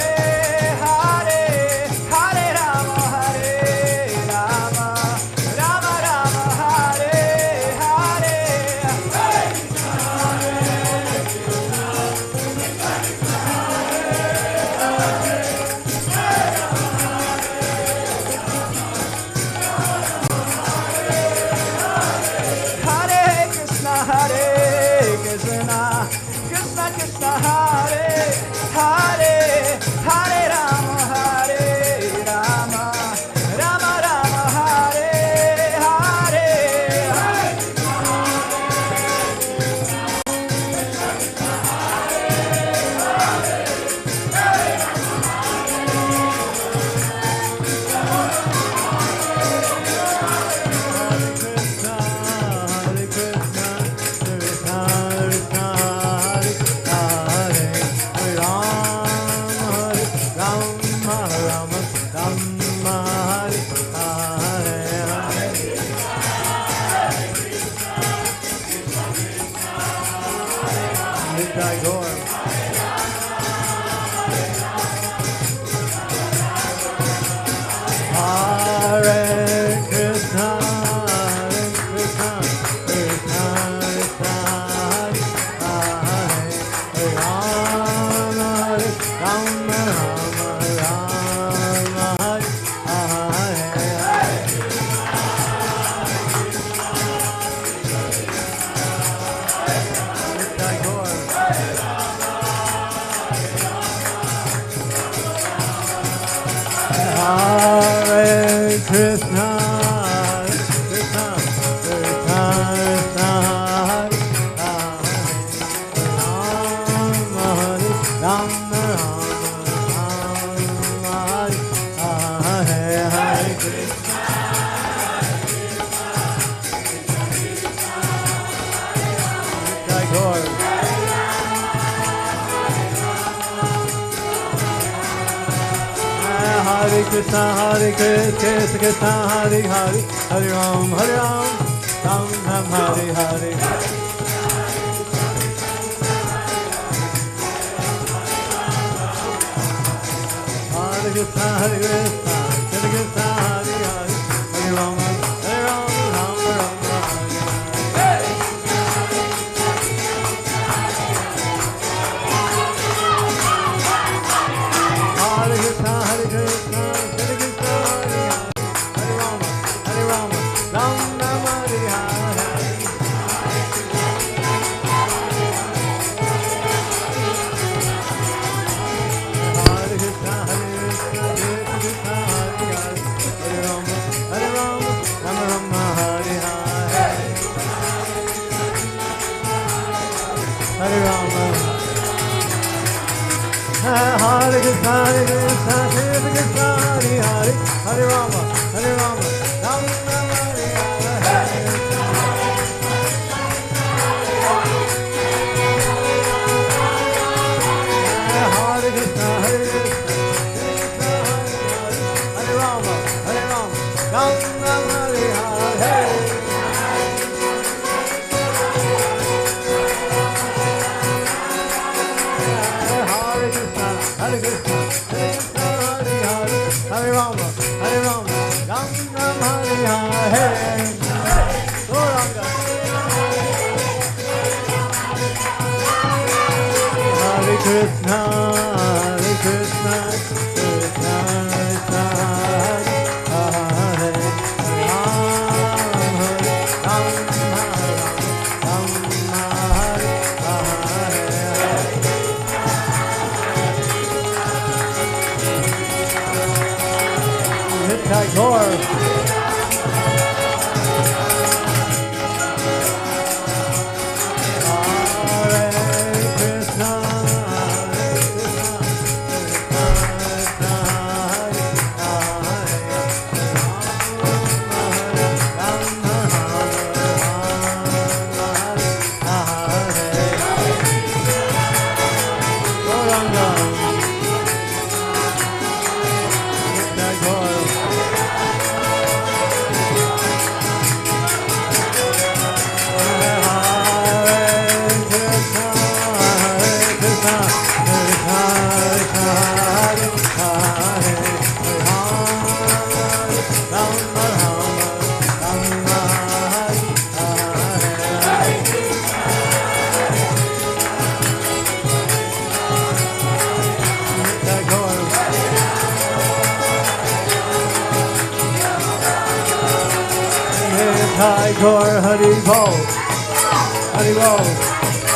Krishna Hare Krishna Krishna Hare Hare Hare Ram Ram Ram Hare Hare Hare Krishna Hare Krishna Krishna Krishna Hare Hare Hare Ram Ram Ram Hare Hare Krishna Hare Krishna Hare Krishna Hare Krishna Krishna Krishna Hare Hare Hare Rama Rama Rama Hare Hare Hare Krishna Hare Krishna Hare Rama Rama Rama Hare Hare Nitai Gaur Hari Bol. Hari Bol.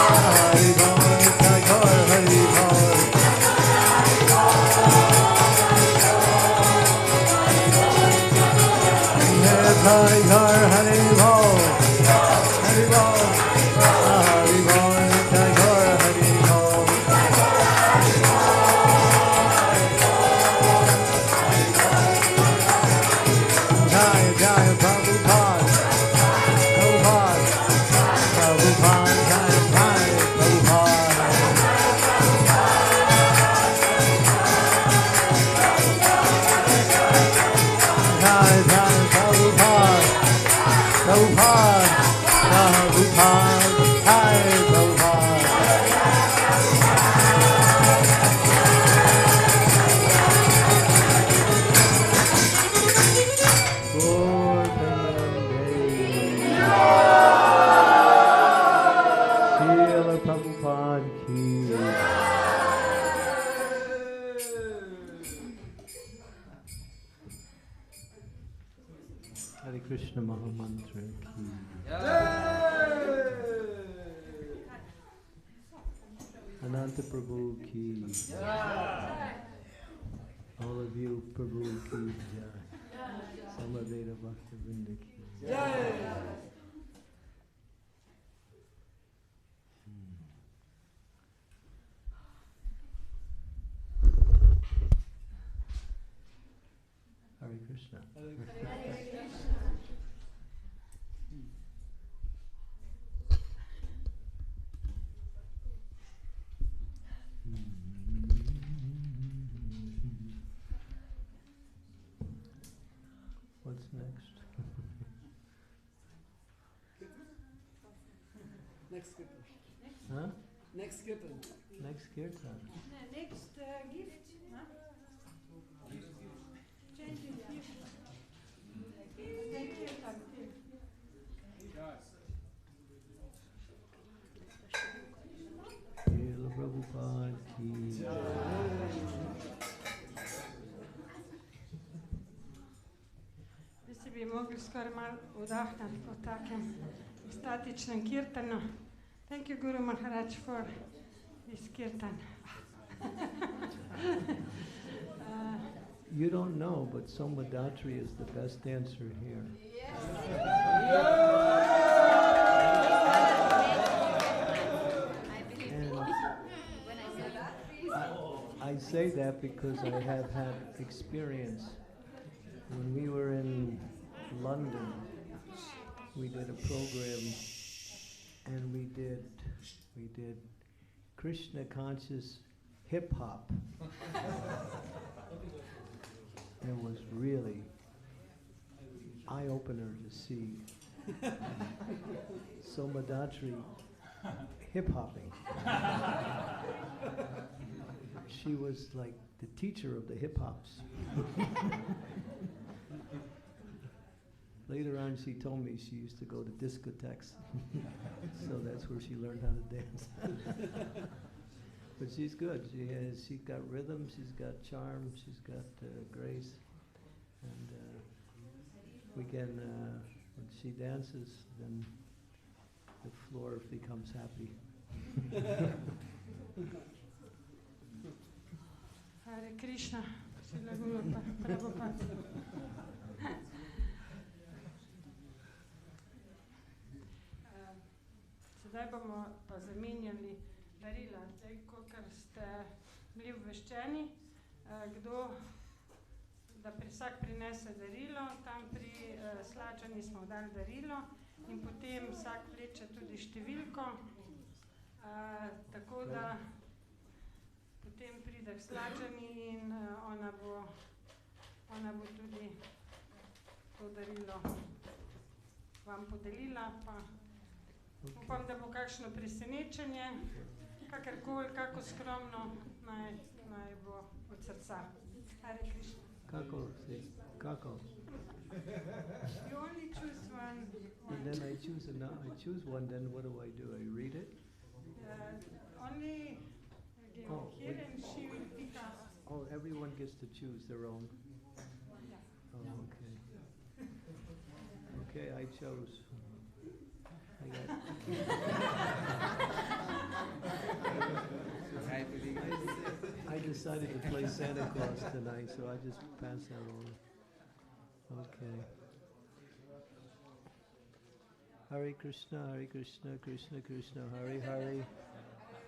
Hari Bol. Nitai Gaur Hari Bol. Nitai Gaur Hari Bol. Hari Bol. Hari Bol. Nitai Gaur Hari Bol. Jai Jai Prabhupada. Prabhupada. Prabhupada. Jai Jai Prabhupada. Jai Jai Prabhupada. Prabhupada. Prabhupada. Jai Prabhupada. Srila Prabhupada ki. Hare Krishna Mahamantra ki. Ananta Prabhu ki. All of you Prabhu ki jai. Samaveda Bhakta Vrinda ki. Hare Krishna. What's next? Next kirtan. Huh? Next kirtan. Next kirtan. Next gift. Srila Prabhupada ki. Vi si bi mogli skoraj malo vdahniti po takem statičnem kirtanu. Thank you, Guru Maharaj, for this kirtan. You don't know, but Somadatri is the best dancer here. I say that because I have had experience. When we were in London, we did a program and we did Krishna conscious hip hop. It was really eye-opener to see Somadatri hip-hopping. She was like the teacher of the hip-hops. Later on, she told me she used to go to discotheques, so that's where she learned how to dance. But she's good. She's got rhythm, she's got charm, she's got grace, and we can. When she dances, then the floor becomes happy. Hare Krišna, Srila Guru Prabhupada. Sedaj bomo pa zamenjali darila. Zdaj, kakor ste bili obveščeni, da vsak prinese darilo, tam pri Slačani smo dali darilo in potem vsak vleče tudi številko, tako da potem pride k Slačani in ona bo tudi to darilo vam podelila, pa upam, da bo kakšno presenečenje, kakorkoli, kako skromno, naj bo od srca. Hare Krišna. Kako? You only choose one. And then I choose one, then what do? I read it? Only give here and she will pick up. Oh, everyone gets to choose their own. Oh, okay. Okay, I chose. I decided to play Santa Claus tonight, so I just passed that on. Okay. Hare Krishna, Krishna Krishna, Hare Hare,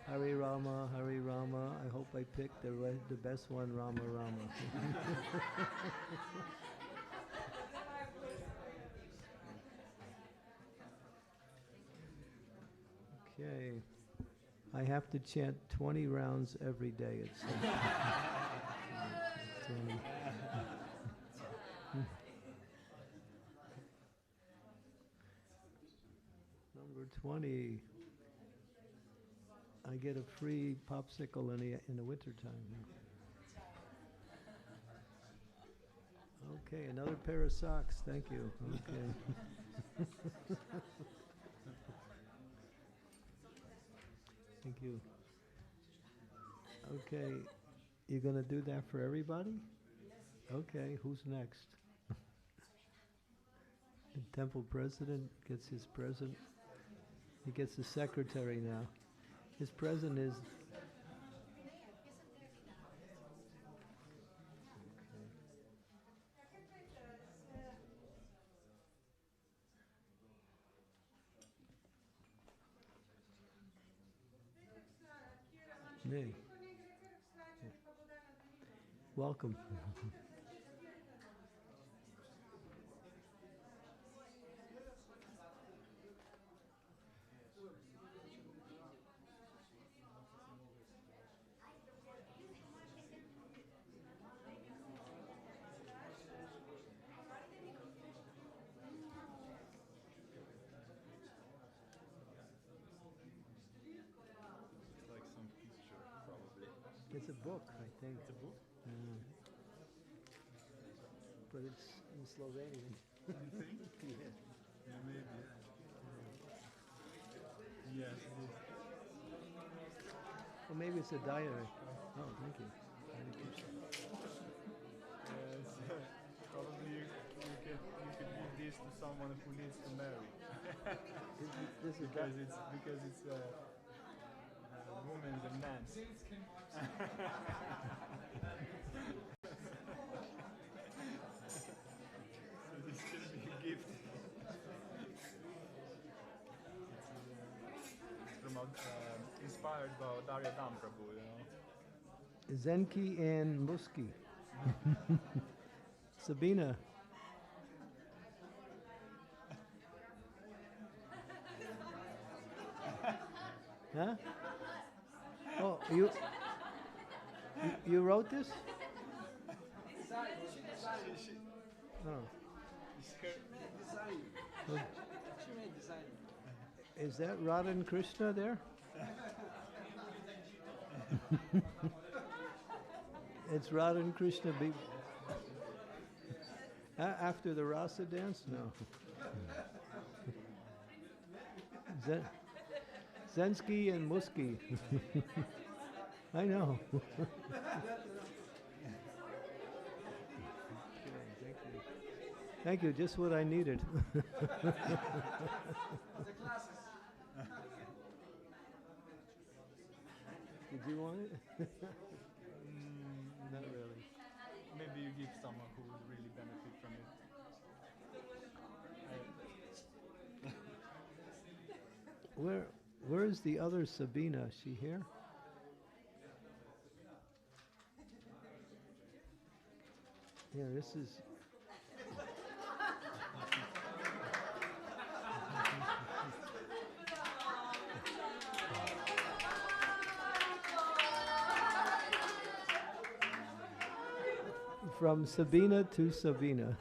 hare-rama, hare-rama. I hope I picked the best one, Rama Rama. Okay. I have to chant 20 rounds every day, it says. 20. Number 20. I get a free popsicle in the wintertime. Okay, another pair of socks. Thank you. Okay. Thank you. Okay, you're going to do that for everybody? Okay, who's next? The temple president gets his present. He gets the secretary now. His present is... Me. Welcome. It's a book, I think. It's a book? But it's in Slovenian. You think? Yeah. Yeah, maybe. Yes, it is. Well, maybe it's a diary. Oh, thank you. Yes, probably you could give this to someone who needs to marry. This is because it's women's and men's. So this should be a gift. It's from inspired by Darya Prabhu, you know. Zenki and Muski. Sabina. Huh? Oh, you wrote this? Oh. She made design. Is that Radha and Krishna there? It's Radha and Krishna after the Rasa dance? No. Zensky and Muski. I know. Okay, thank you. Thank you, just what I needed. The classes. Did you want it? Not really. Maybe you give someone who would really benefit from it. Where is the other Sabina? Is she here? Yeah, this is... From Sabina to Sabina.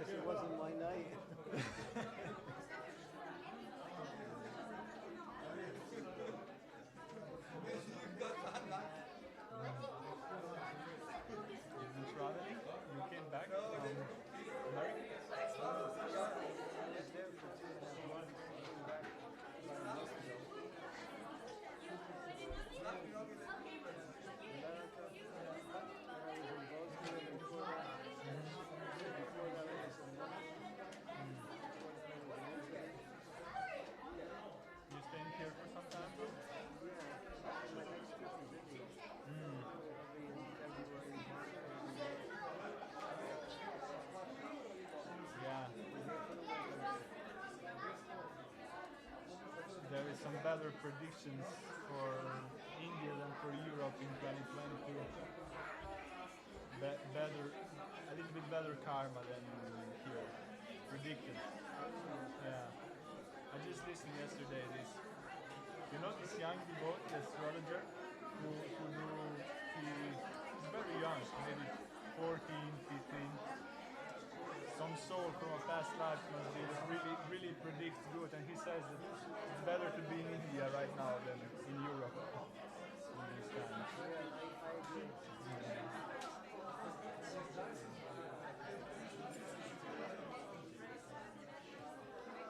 It wasn't my night. some better predictions for India than for Europe in 2022. Better, a little bit better karma than here, predicted. Yeah. I just listened yesterday. This, you know, this young devotee, the astrologer, he's very young, maybe 14, 15. Some soul from a past life must be really predicts good, and he says that it's better to be in India right now than in Europe in these times. I agree.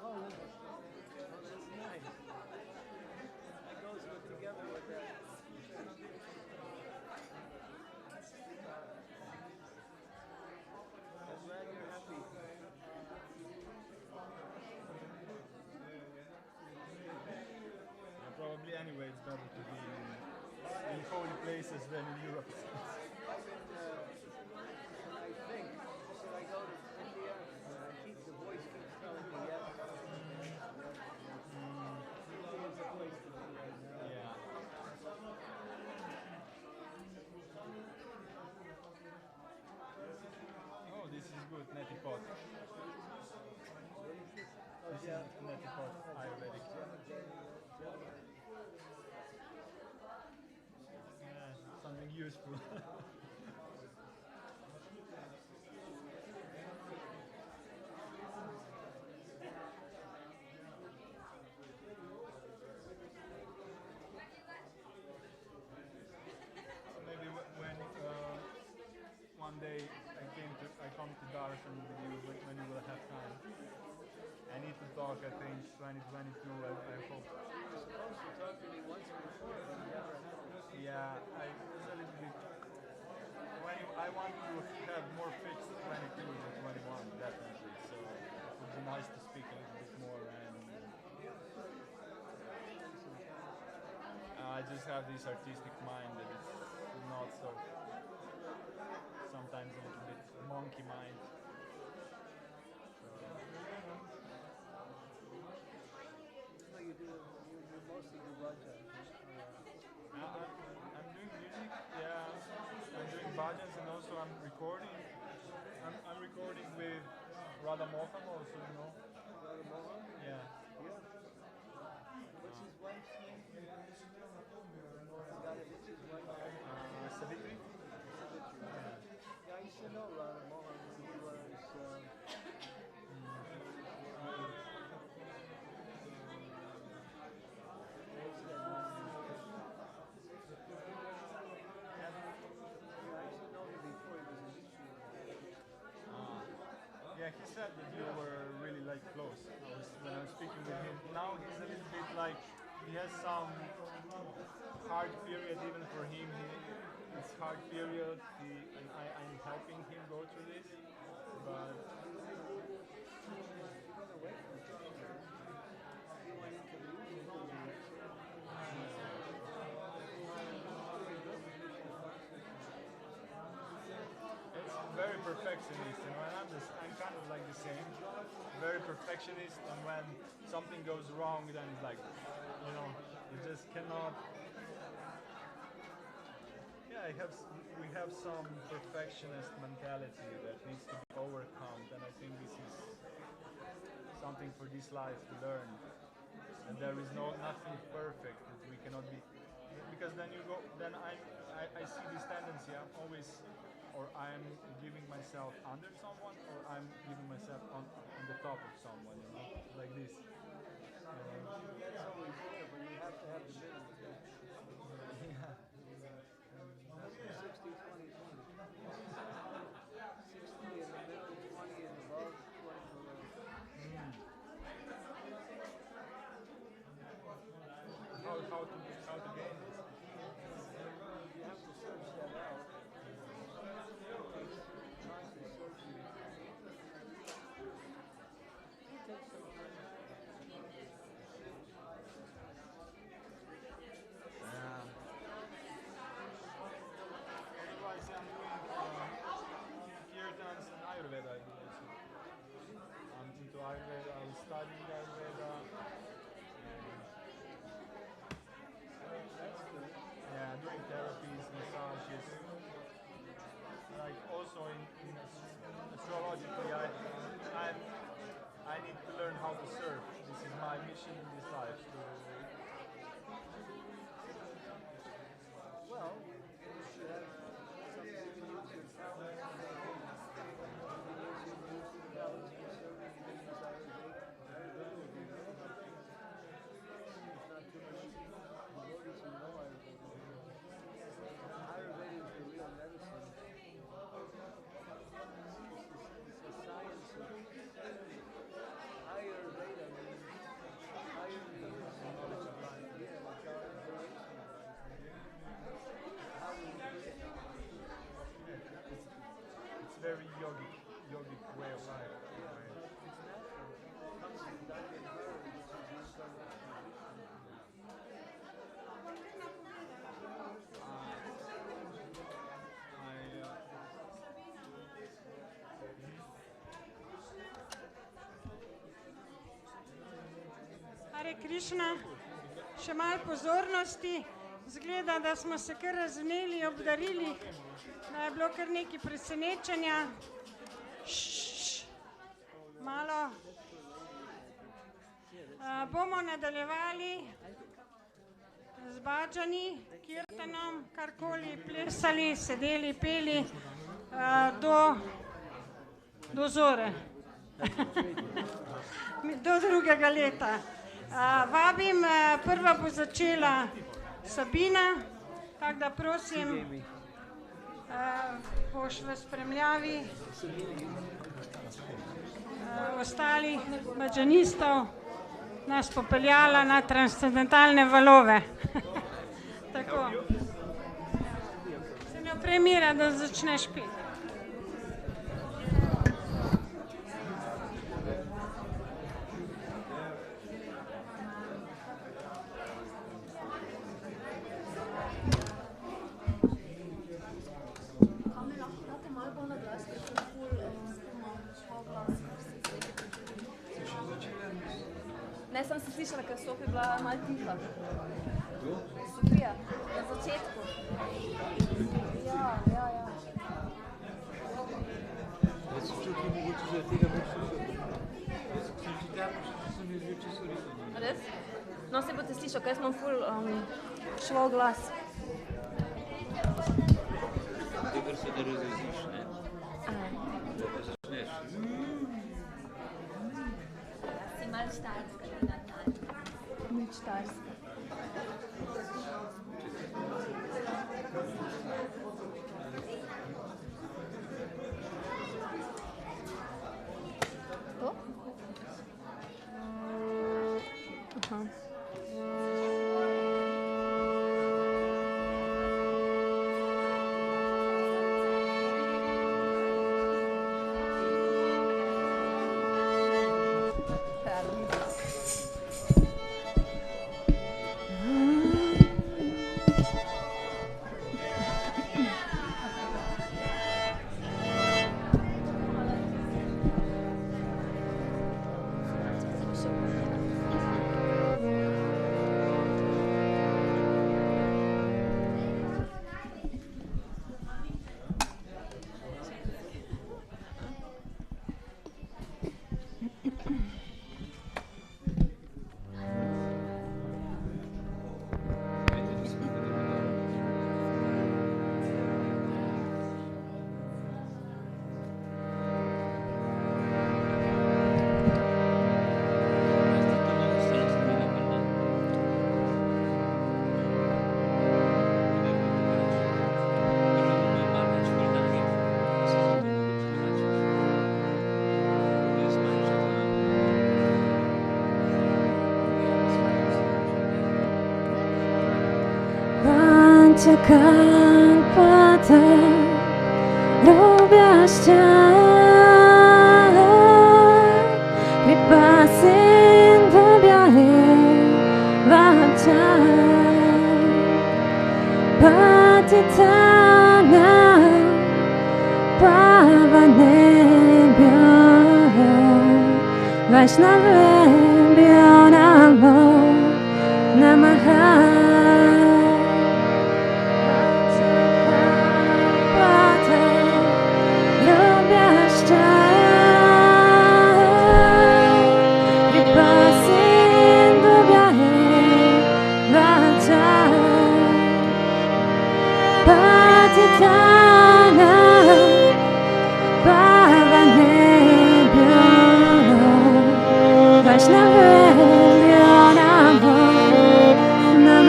Oh, that's nice. That goes together with that. I'm glad you're happy. Yeah, probably anyway it's better to be in holy places than in Europe. I've been, I think, should I go to India? The voice keeps telling me yes. India is a place to be right now. Yeah. Oh, this is good, neti pot. This is neti pot, Ayurvedic. Yeah, something useful. Maybe when one day I come to darshan with you when you will have time. I need to talk. I think 2022. I hope. You're supposed to talk to me once before, but you never have. Yeah, it's a little bit. I want to have more fixed 22 than 21, definitely. So it would be nice to speak a little bit more. And I just have this artistic mind that is not so. Sometimes a little bit monkey mind. No, you mostly do bhajans. I'm doing music, yeah. I'm doing bhajans and also I'm recording. I'm recording with Radha Mohan also, you know. Radha Mohan? Yeah. Yeah. What's his wife's name? His wife? Savitri? Yeah, I used to know Radha Mohan. He was... Yeah, he said that you were really like close when I was speaking with him. Now he's a little bit like, he has some hard period even for him. It's hard period. I'm helping him go through this, but it's very perfectionist, you know, and I'm kind of like the same, very perfectionist, and when something goes wrong, then it's like, you know, you just cannot. Yeah, we have some perfectionist mentality that needs to be overcome, and I think this is something for this life to learn. And there is nothing perfect that we cannot be, because then I see this tendency. I'm always, or I'm giving myself under someone, or I'm giving myself on the top of someone, you know, like this. That's always there, but you have to have the middle. Yeah. 60, 20, 20. 60 in the middle, 20 in above, 20 below. How to gain this? You have to search that out. It takes time to search it. It takes some time. Yeah. Otherwise, I'm doing kirtans and Ayurveda. I do also. I'm into Ayurveda. I'm studying Ayurveda. Krišna. Še malo pozornosti. Zgleda, da smo se kar razvneli, obdarili, da je bilo kar nekaj presenečenja. Malo. Bomo nadaljevali z bhađani, kirtanom, karkoli, plesali, sedeli, peli do zore. Do drugega leta. Vabim, prva bo začela Sabina, tako da prosim, boš v spremljavi ostalih bhađanistov nas popeljala na transcendentalne valove. Tako. Se ne opremira, da začneš peti. Ne, sem se slišala, ker Sofi je bila malo tiha. Sofija, na začetku. Ja. Jaz sem čutil mogoče za tega več slušal. Jaz sem že tako, že sem jaz več čisto rekel. Res? No, se boste slišal, ker jaz imam ful švol glas. Dober se da razreziš, ne? Da pa začneš. Si malo štajerska, ni natalka. Nič štajerska. To? Aha. Kalpata Robhyascha Vipasindubhyale Vamcha Patitana Pavanebhyo Vaishnavebhyo Namo Namaha Vaishnavebhyo Namo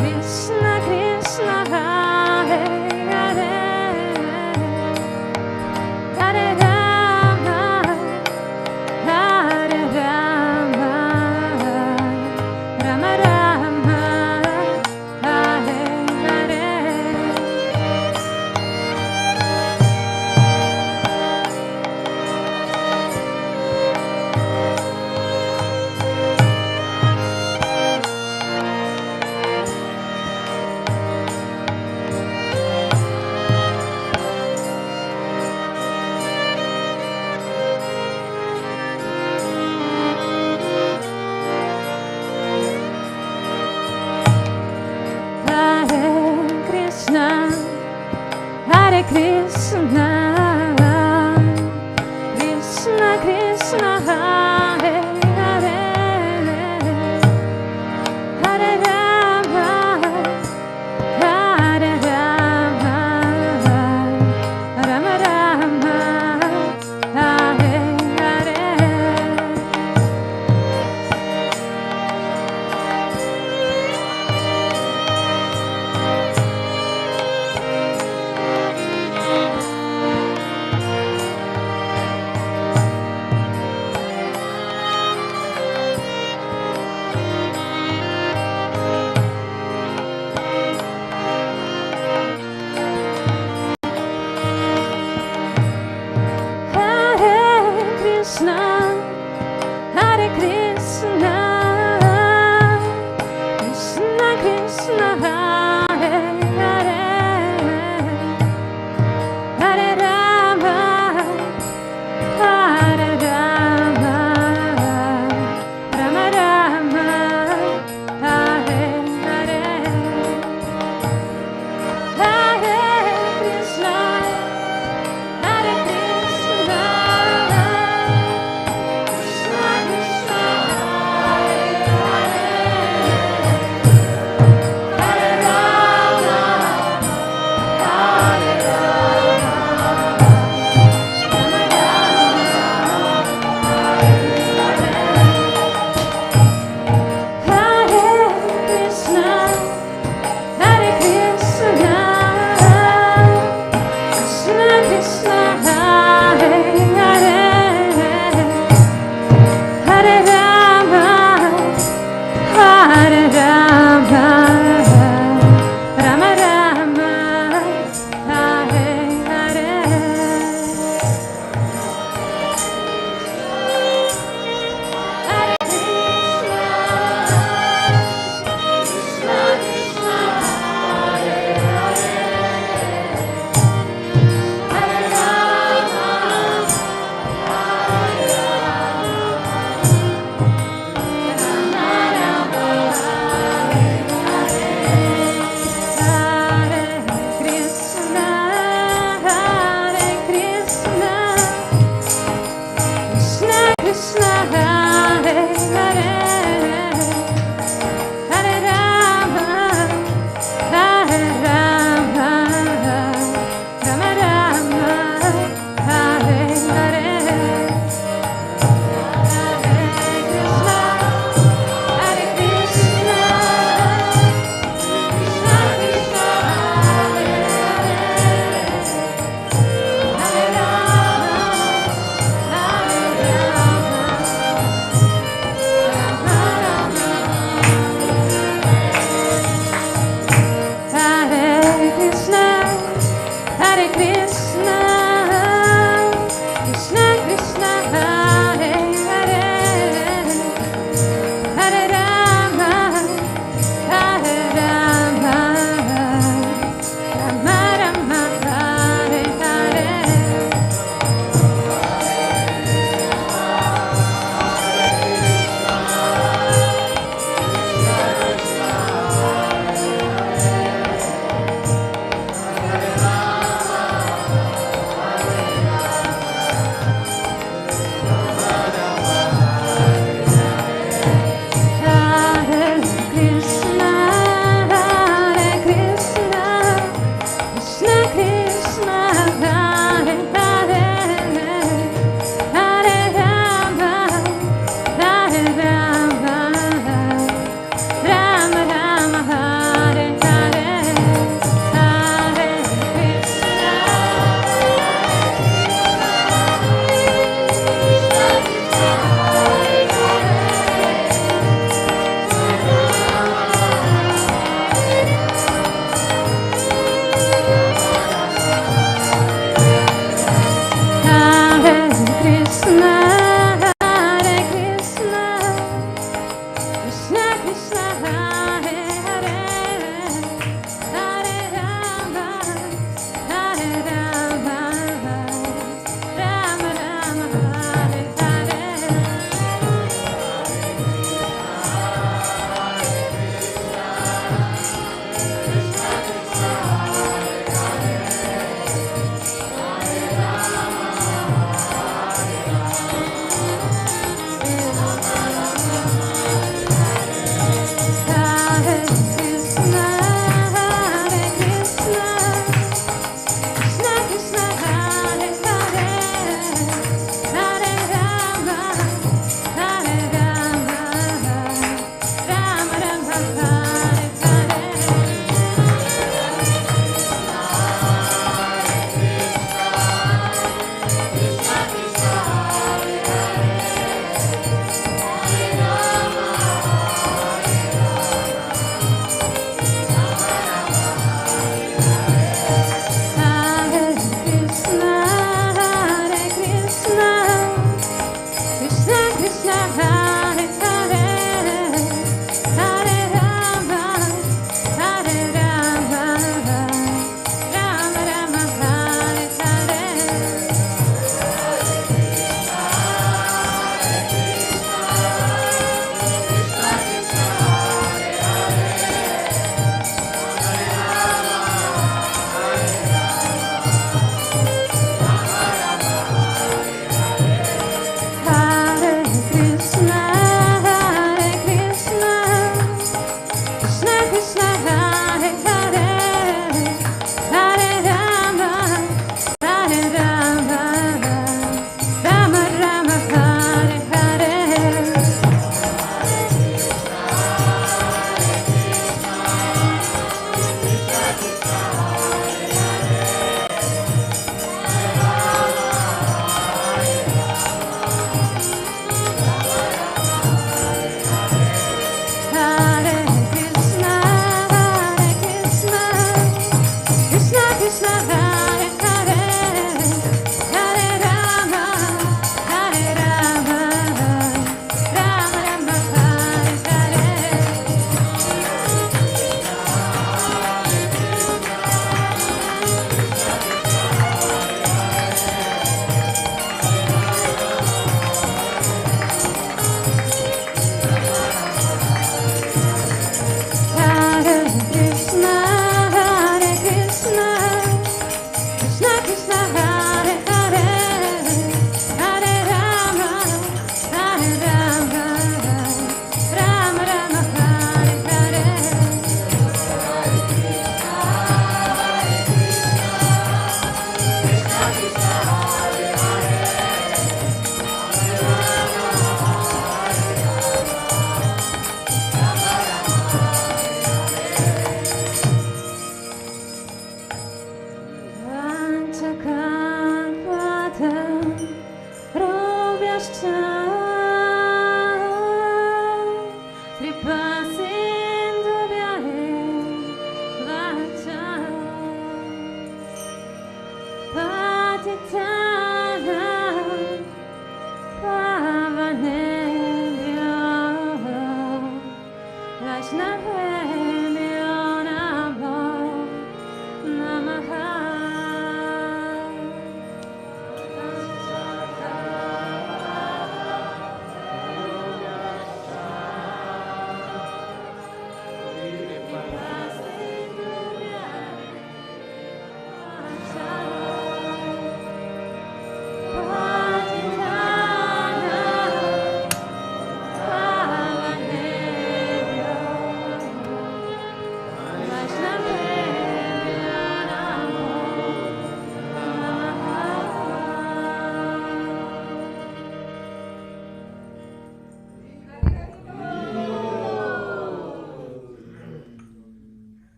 Krishna Krishna Hare Hare Hare Rama Hare Rama Rama Rama Hare Hare Hare Krishna Krishna Krishna Hare Hare Hare Rama Hare Rama Rama Rama Hare Hare Hare Krishna Krishna Krishna Hare Hare Hare Rama Hare Rama Rama Rama Hare Hare Hare Krishna Hare Krishna Krishna Krishna Hare Hare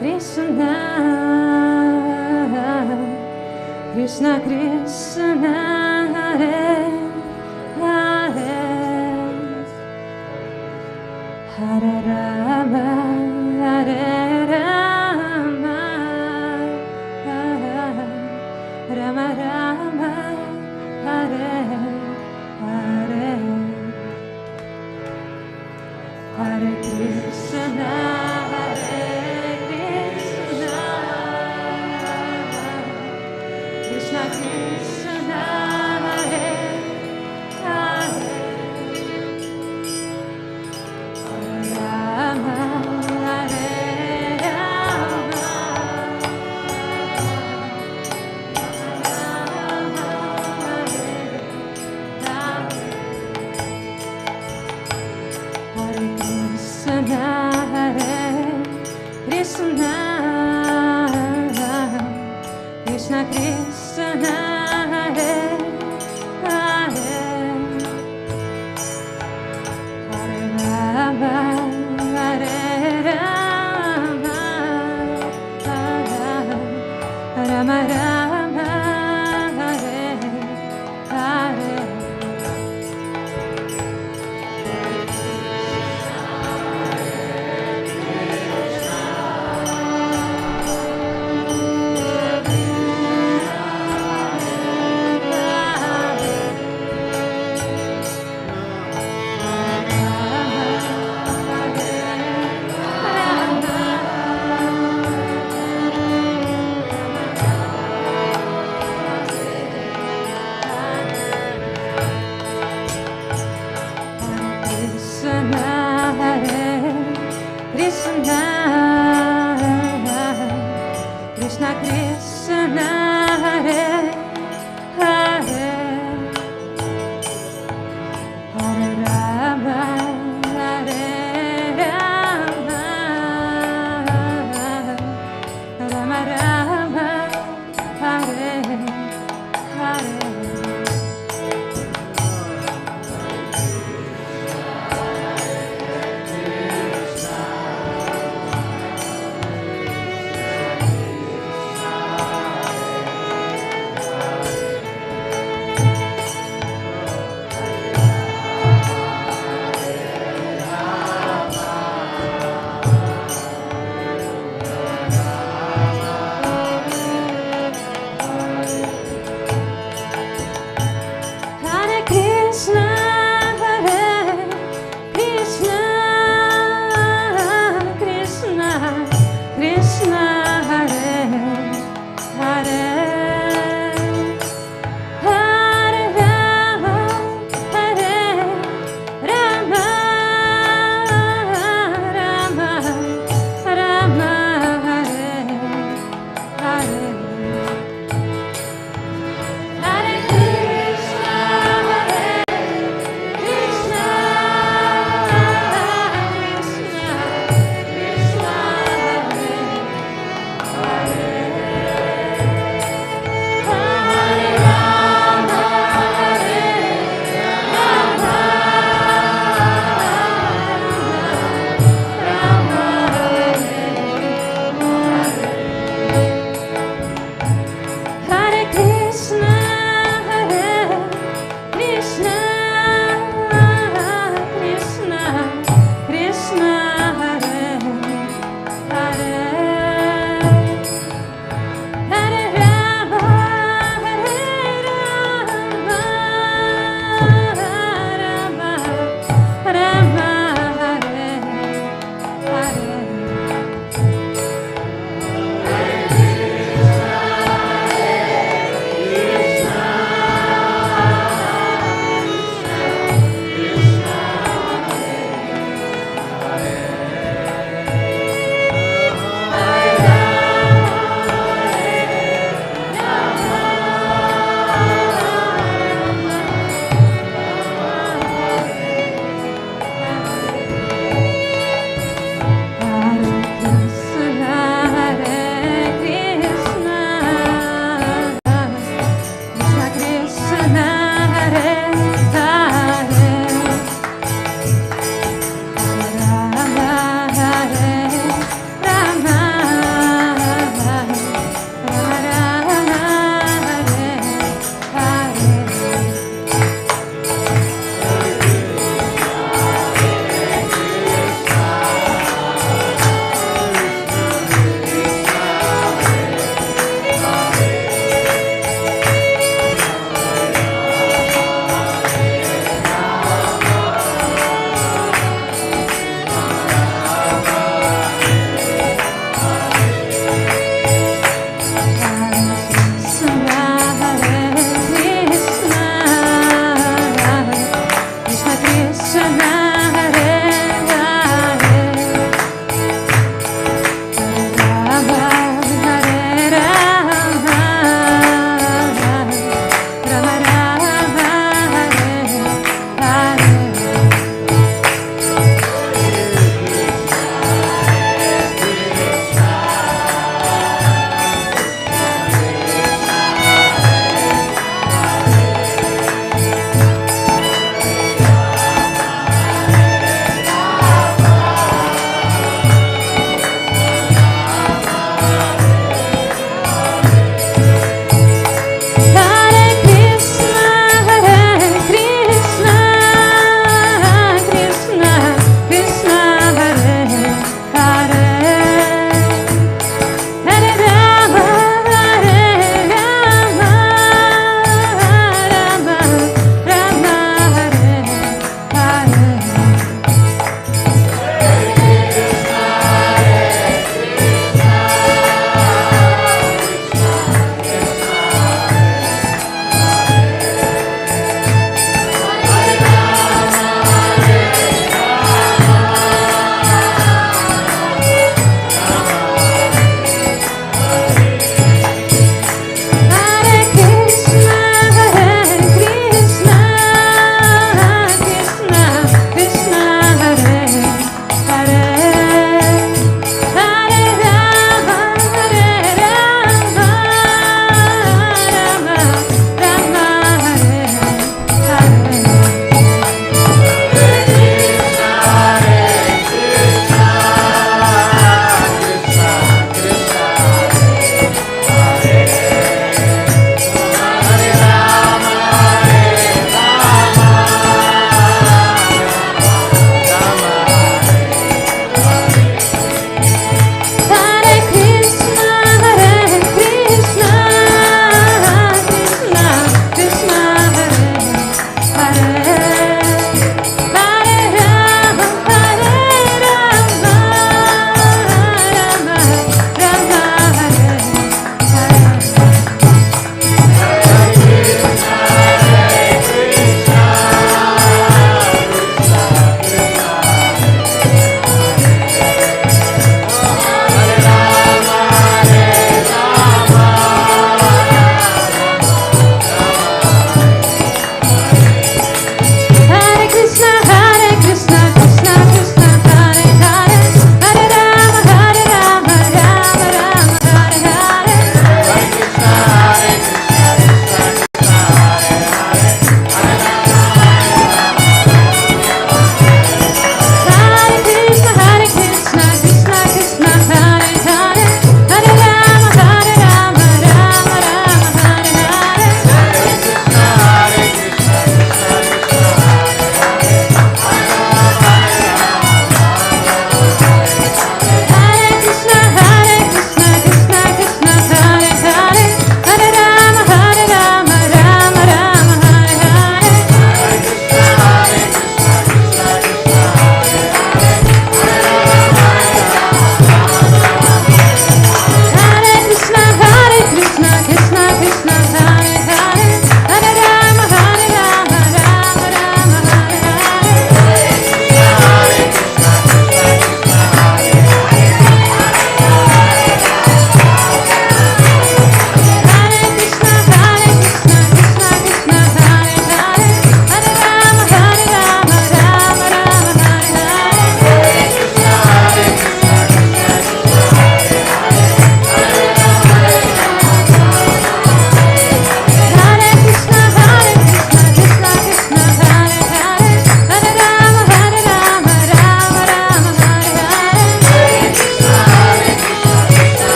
Krishna, Hare Krishna, Krishna Krishna, Hare Hare, Hare Rama, Hare Rama, Rama Rama, Hare Hare, Hare Krishna. Krishna, Krishna,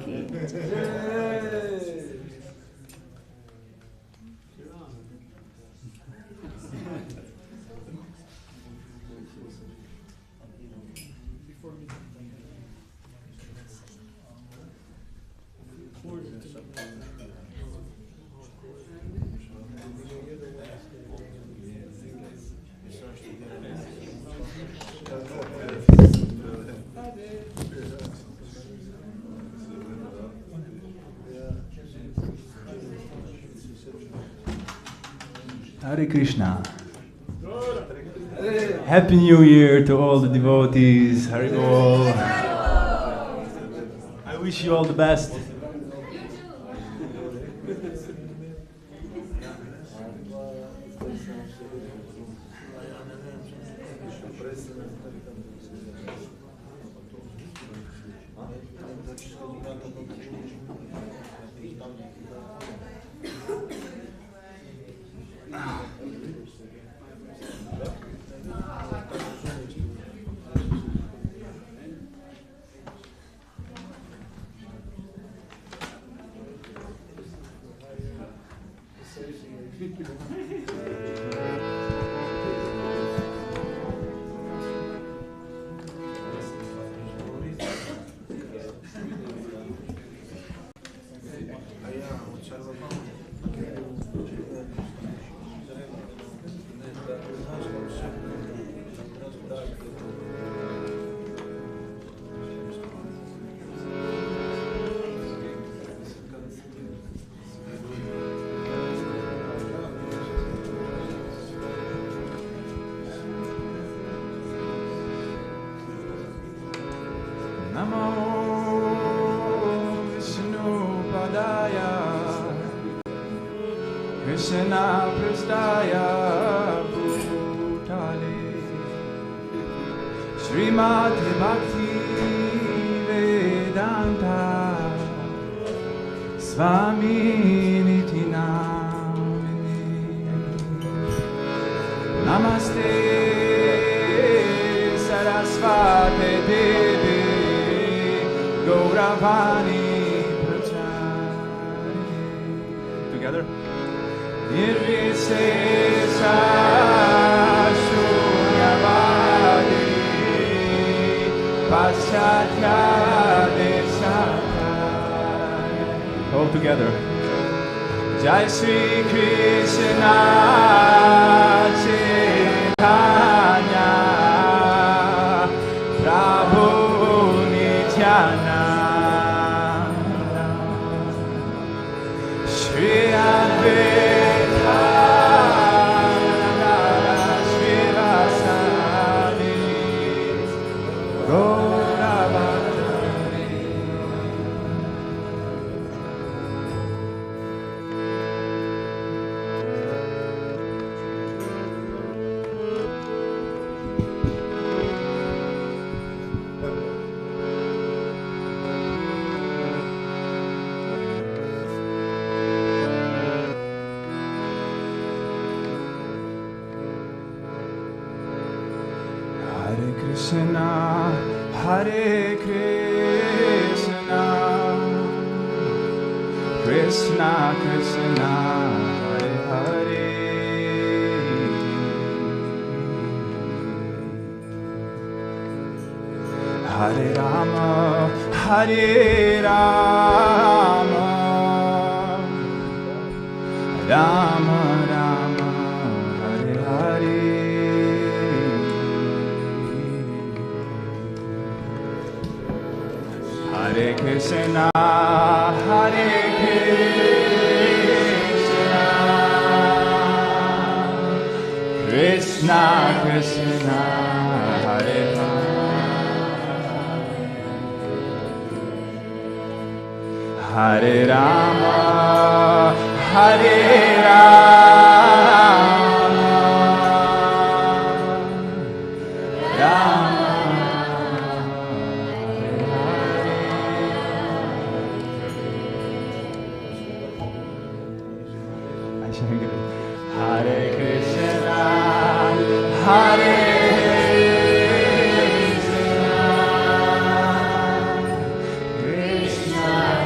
ki. Hare Krishna. Happy New Year to all the devotees. Haribol. I wish you all the best. Krishna Prastaya Bhutale Srimati Bhakti Vedanta Swami Niti Namini Namaste Sarasvate Devi Gauravani Prachari. Together. Nirvisesa Shunyavadi Paschatya Desaka. All together. Jai Sri Krishna Chaitanya Prabhu Nityananda Shri Advaita Hare Krishna, Krishna Krishna, Hare Hare, Hare Rama, Hare Rama, Rama Rama, Hare Hare. Hare Krishna, Hare Krishna, Krishna Krishna, Hare Hare, Hare Rama, Hare Rama, Rama. Hare Krishna, Hare Krishna, Krishna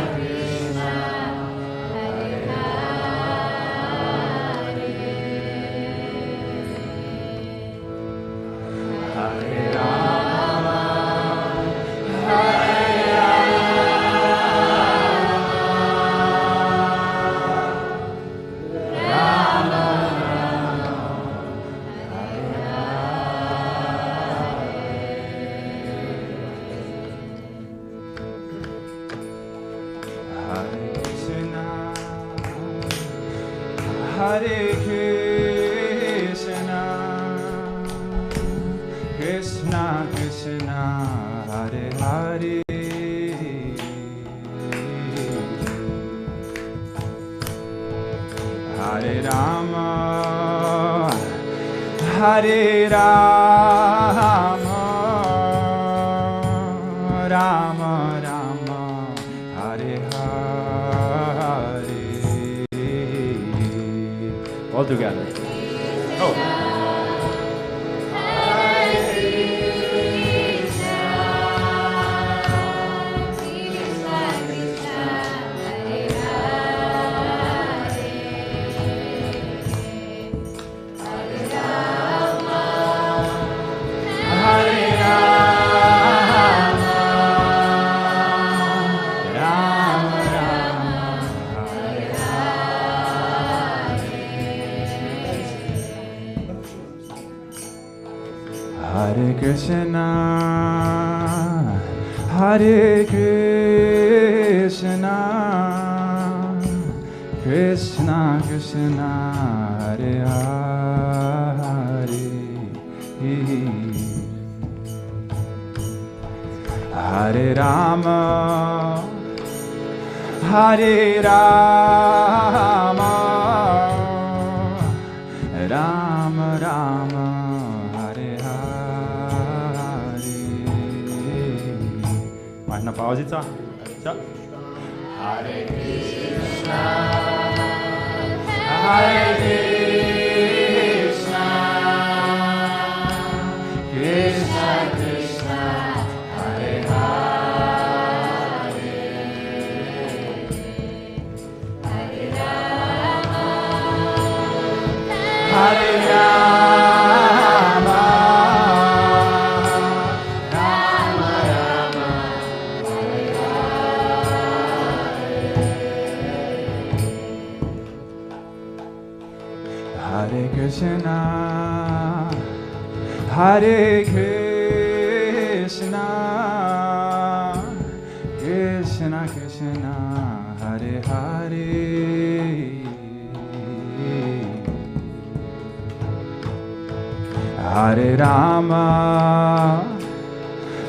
Hare Krishna, Hare Krishna, Krishna Krishna, Hare Hare, Hare Rama, Hare Rama, Rama Rama, Hare Hare. All together. Oh. Hare Krishna, Hare Krishna, Krishna Krishna, Hare Hare, Hare Rama, Hare Rama, Rama Rama, Hare Hare. Mais na pauzica. Ciao. Hare Krishna, Hare Krishna, Krishna Krishna, Hare Hare, Hare Rama, Hare Rama, Rama Rama, Hare Hare. Hare Krishna, Hare Krishna, Krishna Krishna, Hare Hare, Hare Rama,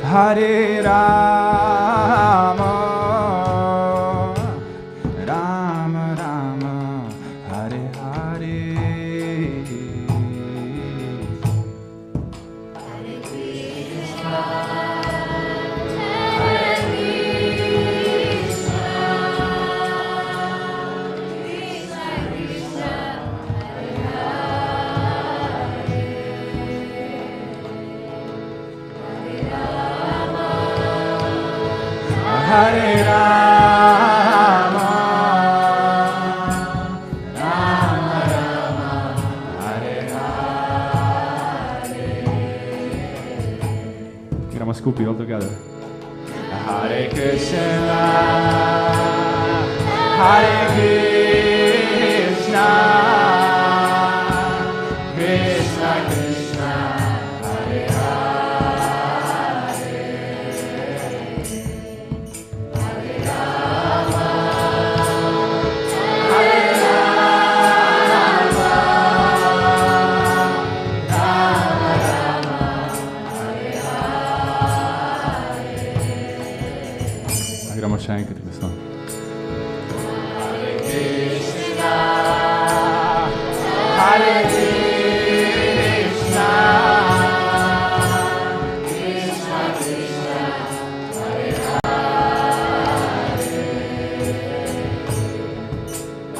Hare Rama, Rama Rama, Hare Hare. Hare Rama, Rama Rama, Hare Hare. Grandma Scoopy all together. Hare Krishna, Hare Krishna, Krishna Krishna, Hare Hare, Hare Rama, Hare Rama, Rama Rama, Hare Hare. Grandma Schenker to the song. Hare Krishna, Hare Krishna, Krishna Krishna, Hare Hare,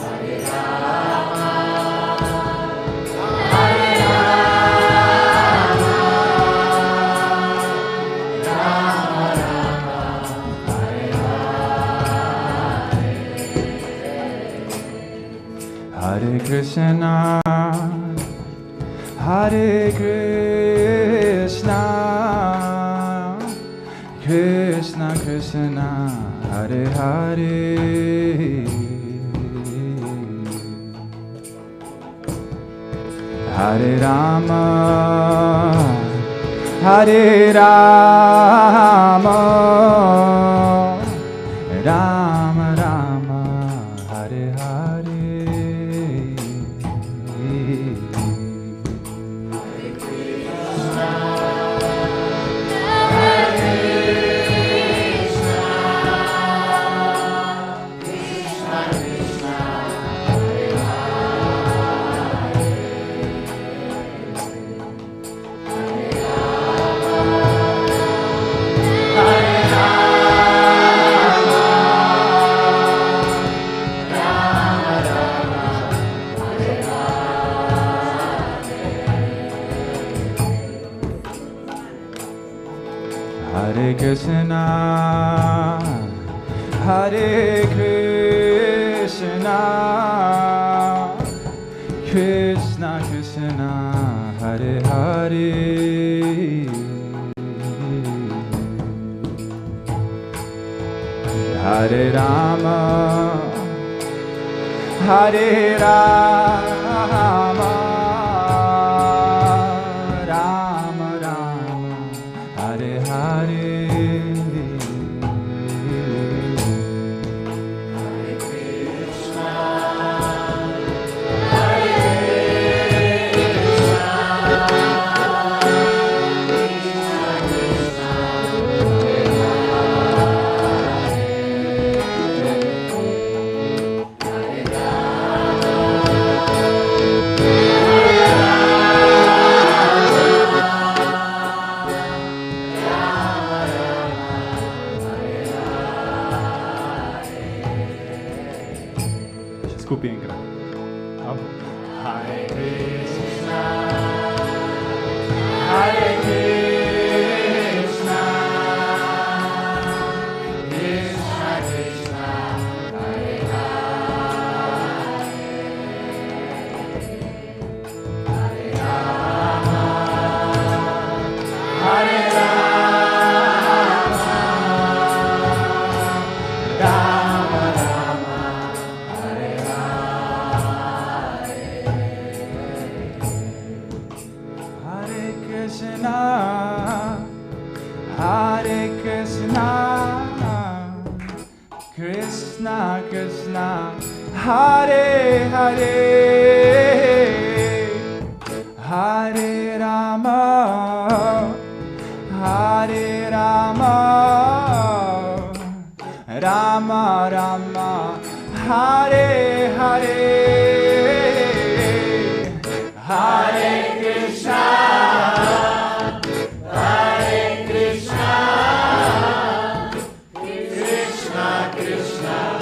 Hare Rama, Hare Rama, Rama Rama, Hare Hare. Hare Krishna, Hare Krishna, Krishna Krishna, Hare Hare, Hare Rama, Hare Rama, Rama Rama, Krishna, Hare Krishna, Krishna Krishna, Hare Hare, Hare Rama, Hare Rama, Rama Rama, Hare Hare. Skupaj enkrat. Hare Krishna, Hare Krishna, Krishna Krishna, Hare Hare, Hare Rama, Hare Rama, Rama Rama, Hare Hare Krishna, Hare Krishna, Krishna Krishna,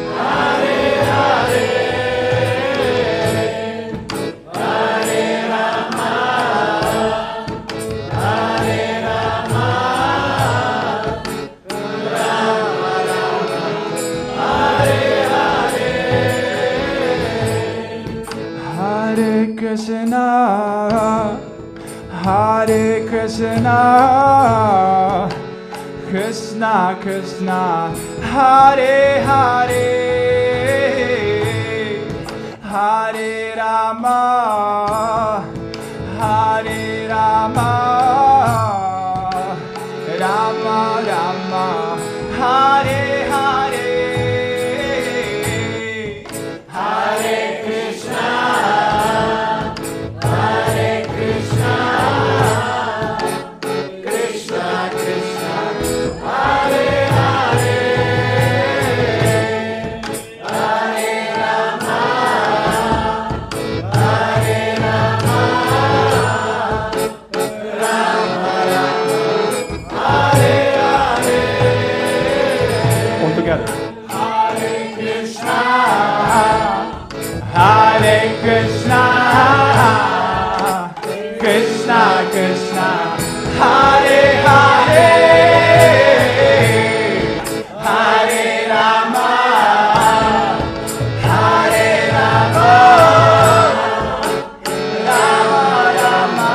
Hare Hare, Hare Rama, Hare Rama, Rama Rama, Hare Hare, Hare Krishna, Hare Krishna, Krishna Krishna, Hare Hare, Hare Rama, Hare Rama, Rama Rama, Hare Hare, Hare Krishna, Hare Krishna, Krishna Krishna, Hare Hare, Hare Rama, Hare Rama, Rama Rama, Hare Hare, Hare Krishna, Hare Krishna, Krishna Krishna, Hare Hare, Hare Rama, Hare Rama, Rama Rama, Hare Hare. All together. Hare Krishna, Hare Krishna, Krishna Krishna, Hare Hare, Hare Rama, Hare Rama, Rama Rama,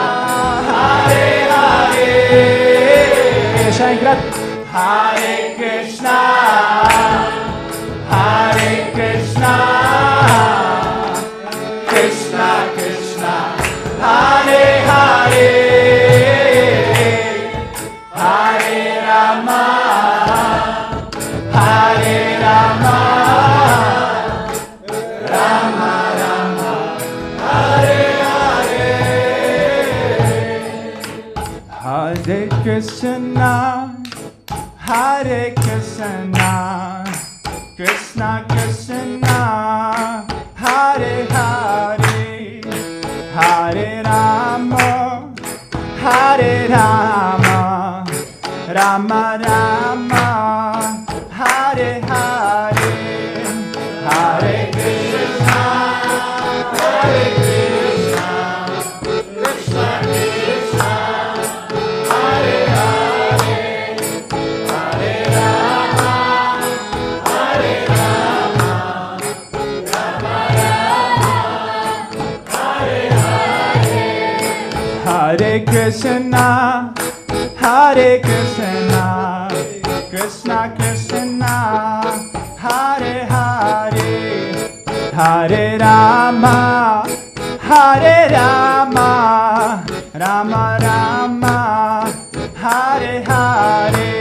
Hare Hare. Shankar. Hare Krishna, Hare Krishna, Krishna Krishna, Hare Hare, Hare Rama, Hare Rama, Rama Rama, Hare Hare, Hare Krishna, Hare Krishna, Krishna Krishna, Hare Hare, Hare Rama, Hare Rama, Rama Rama, Hare Hare, Hare Krishna, Hare Krishna, Krishna Krishna, Hare Hare, Krishna, Hare Krishna, Krishna Krishna, Hare Hare, Hare Rama, Hare Rama, Rama Rama, Hare Hare.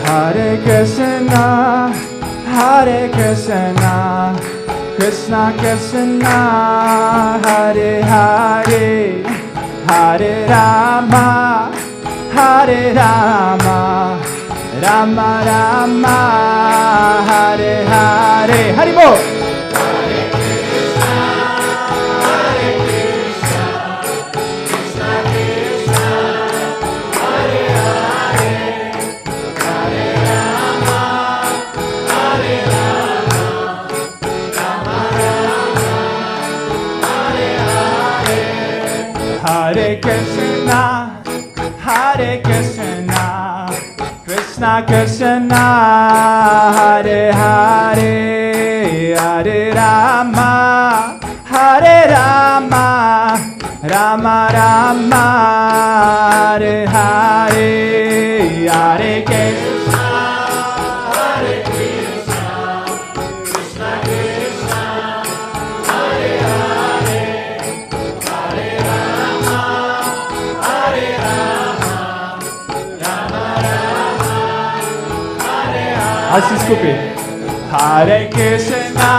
Hare Krishna, Hare Krishna, Krishna Krishna, Hare Hare, Hare Rama, Hare Rama, Rama Rama, Hare Hare. Haribol. Hare Krishna, Hare Krishna, Krishna Krishna, Hare Hare, Hare Rama, Hare Rama, Rama Rama, Hare Hare, Hare Krishna, Hare Krishna, Krishna Krishna, Hare Hare, Hare Rama, Hare Rama, Rama Rama, Hare Hare. Asi skupaj. Hare Krishna,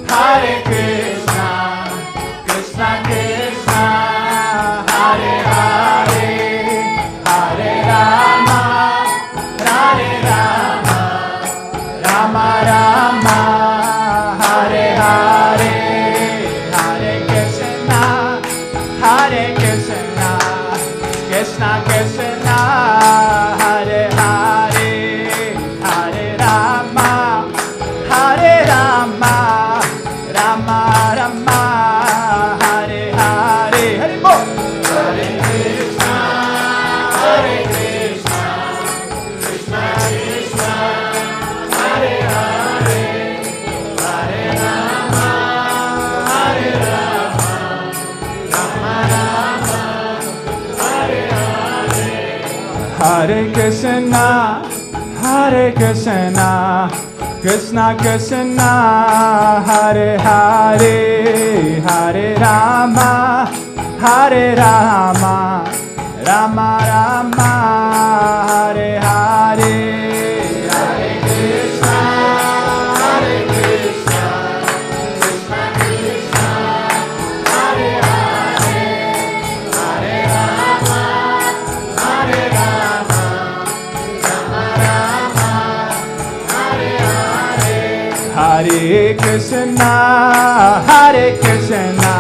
Hare Krishna, Krishna Krishna, Hare Hare, Hare Rama, Hare Rama, Rama Rama, Hare Hare, Hare Krishna, Hare Krishna, Krishna Krishna, Hare Hare, Hare Rama, Hare Rama, Rama Rama, Hare Hare. Hare Bol. Hare Krishna, Hare Krishna, Krishna Krishna, Hare Hare, Hare Rama, Hare Rama, Rama Rama, Hare Hare. Hare Krishna, Hare Krishna, Krishna Krishna, Hare Hare, Hare Rama, Hare Rama, Rama Rama, Hare Hare. Hare Krishna, Hare Krishna, Krishna Krishna, Hare Hare, Hare Rama, Hare Rama, Rama Rama, Hare Hare. Hare Krishna, Hare Krishna,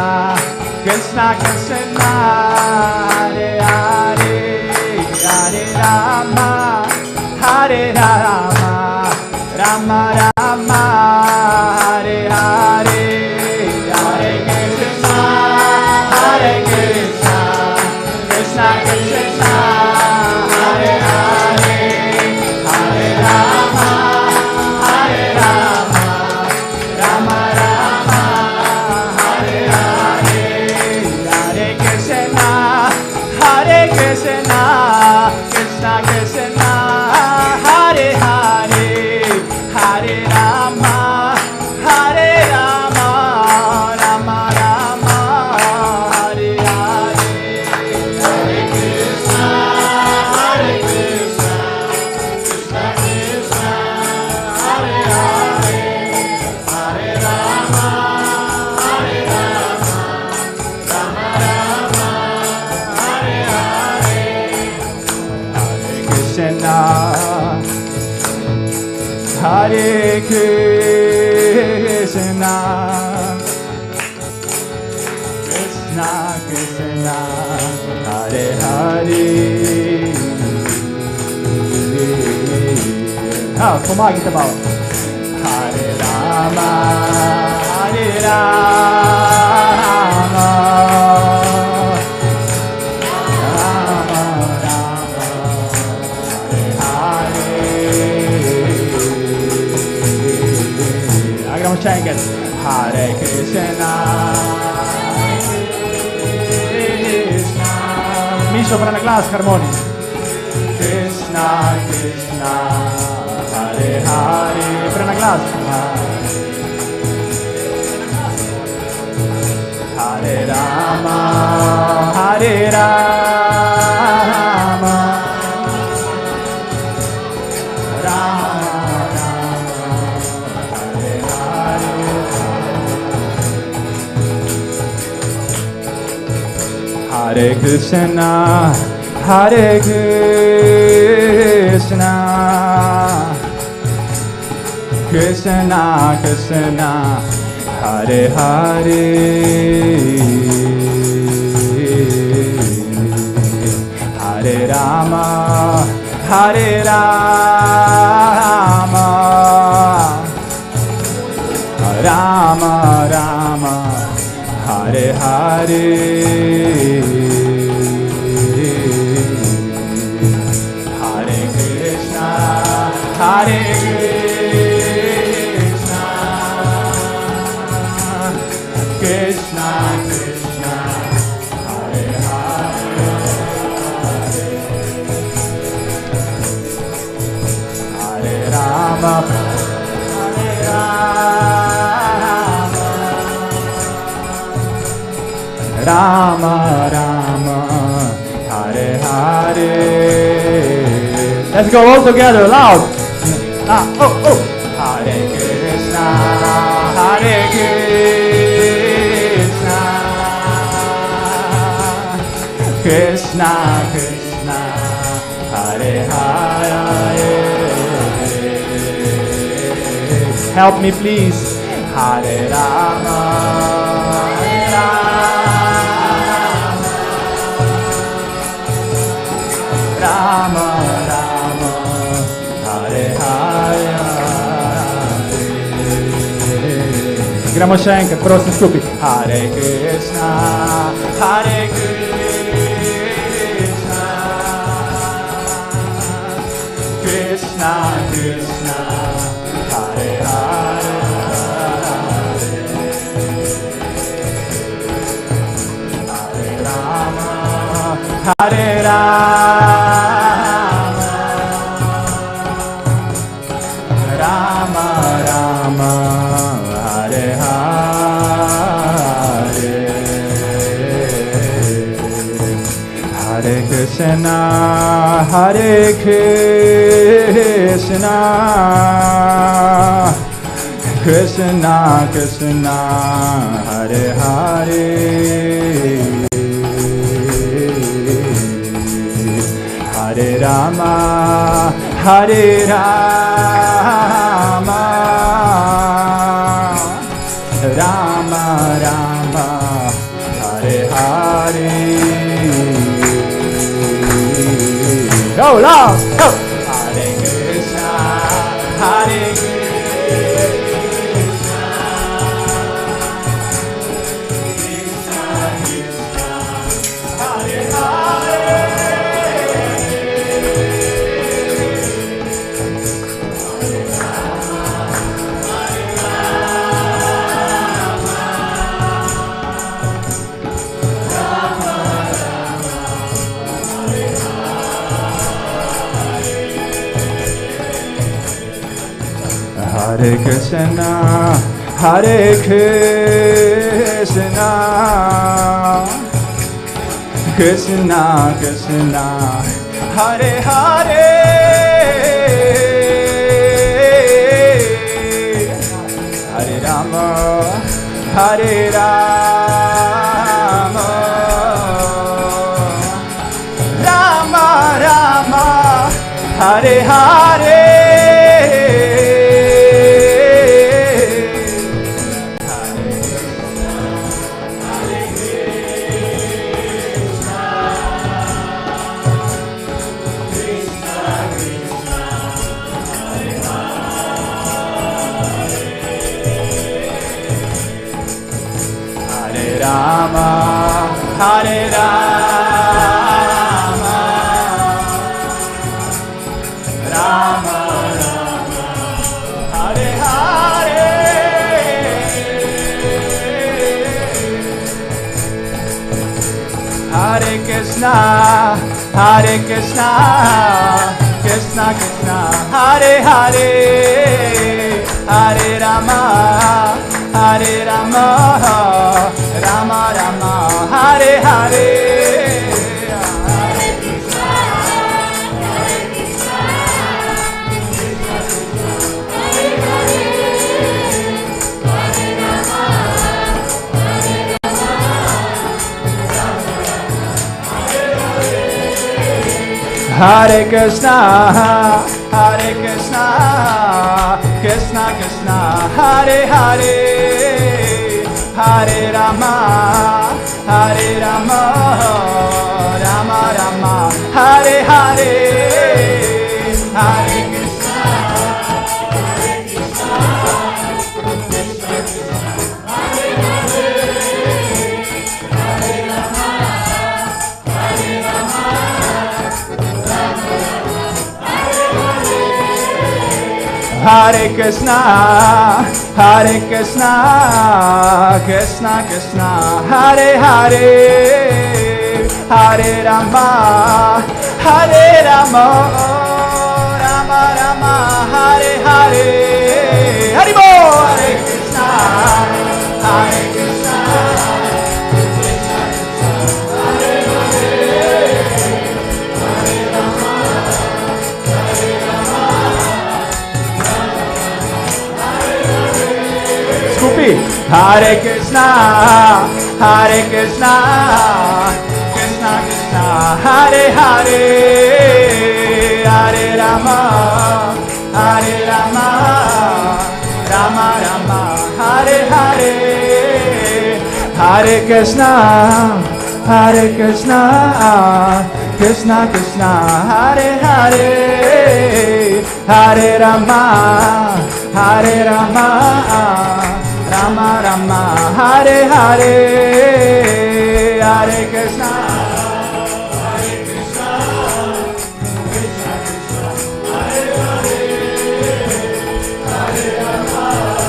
Krishna Krishna, Hare Hare, Hare Rama, Hare Rama, Rama Rama, Hare Hare. Hare Krishna, Hare Krishna, Krishna Krishna, Hare Hare, Hare Rama, Hare Rama, Rama Rama, Hare Hare. Hare Krishna, Hare Krishna, Krishna Krishna, Hare Hare, Hare Rama, Hare Rama, Rama Rama, Hare Hare. Hare Krishna, Hare Krishna, Krishna Krishna, Hare Hare, Hare Rama, Hare Rama, Rama Rama, Hare Hare. Hare Krishna, Hare Krishna, Krishna Krishna, Hare Hare. Pomagajte malo. Hare Rama, Hare Rama, Rama Rama, Hare Hare. Hagamos changas. Hare Krishna, Krishna. Misho para la clase, harmony. Krishna, Krishna, Hare Hare. Para la clase. Hare Rama, Hare Rama, Rama Rama, Hare Hare. Hare Krishna, Hare Krishna, Krishna Krishna, Hare Hare, Hare Rama, Hare Rama, Rama Rama, Hare Hare. Hare Krishna, Hare Krishna, Krishna Krishna, Hare Hare, Hare Rama, Hare Rama, Rama Rama, Hare Hare. Let's go all together, loud. Oh, oh. Hare Krishna, Hare Krishna, Krishna Krishna, Hare Hare. Help me, please. Hare Rama, Hare Rama, Rama, Hare Hare. Gramo še enkrat, prosim skupaj. Hare Krishna, Hare Krishna, Krishna Krishna, Hare Hare. Hare Rama, Hare Rama, Rama Rama, Hare Hare. Hare Krishna, Hare Krishna, Krishna Krishna, Hare Hare. Hare Rama, Hare Rama, Rama Rama, Hare Hare. Go loud, go. Hare Krishna, Hare Krishna, Krishna Krishna, Hare Hare. Hare Krishna, Hare Krishna, Krishna Krishna, Hare Hare, Hare Rama, Hare Rama, Rama Rama, Hare Hare. Rama Rama, Hare Hare. Hare Krishna, Hare Krishna, Krishna Krishna, Hare Hare, Hare Rama, Hare Rama, Rama Rama, Hare Hare. Hare Krishna, Hare Krishna, Krishna Krishna, Hare Hare, Hare Rama, Hare Rama, Rama Rama, Hare Hare, Hare Krishna, Hare Krishna, Krishna Krishna, Hare Hare, Hare Rama, Hare Rama. Hare Krishna, Hare Krishna, Krishna Krishna, Hare Hare, Hare Rama, Hare Rama, Rama Rama, Hare Hare, Hare Krishna, Hare Krishna, Krishna Krishna, Hare Hare, Hare Rama, Hare Rama. Hare Krishna, Hare Krishna, Krishna Krishna, Hare Hare, Hare Rama, Hare Rama, Rama Rama, Hare Hare, Hare Krishna, Hare Krishna, Krishna Krishna, Hare Hare, Hare Rama, Hare Rama, Rama Rama, Hare Hare, Hare Krishna, Hare Krishna, Krishna Krishna, Hare Hare, Hare Rama, Hare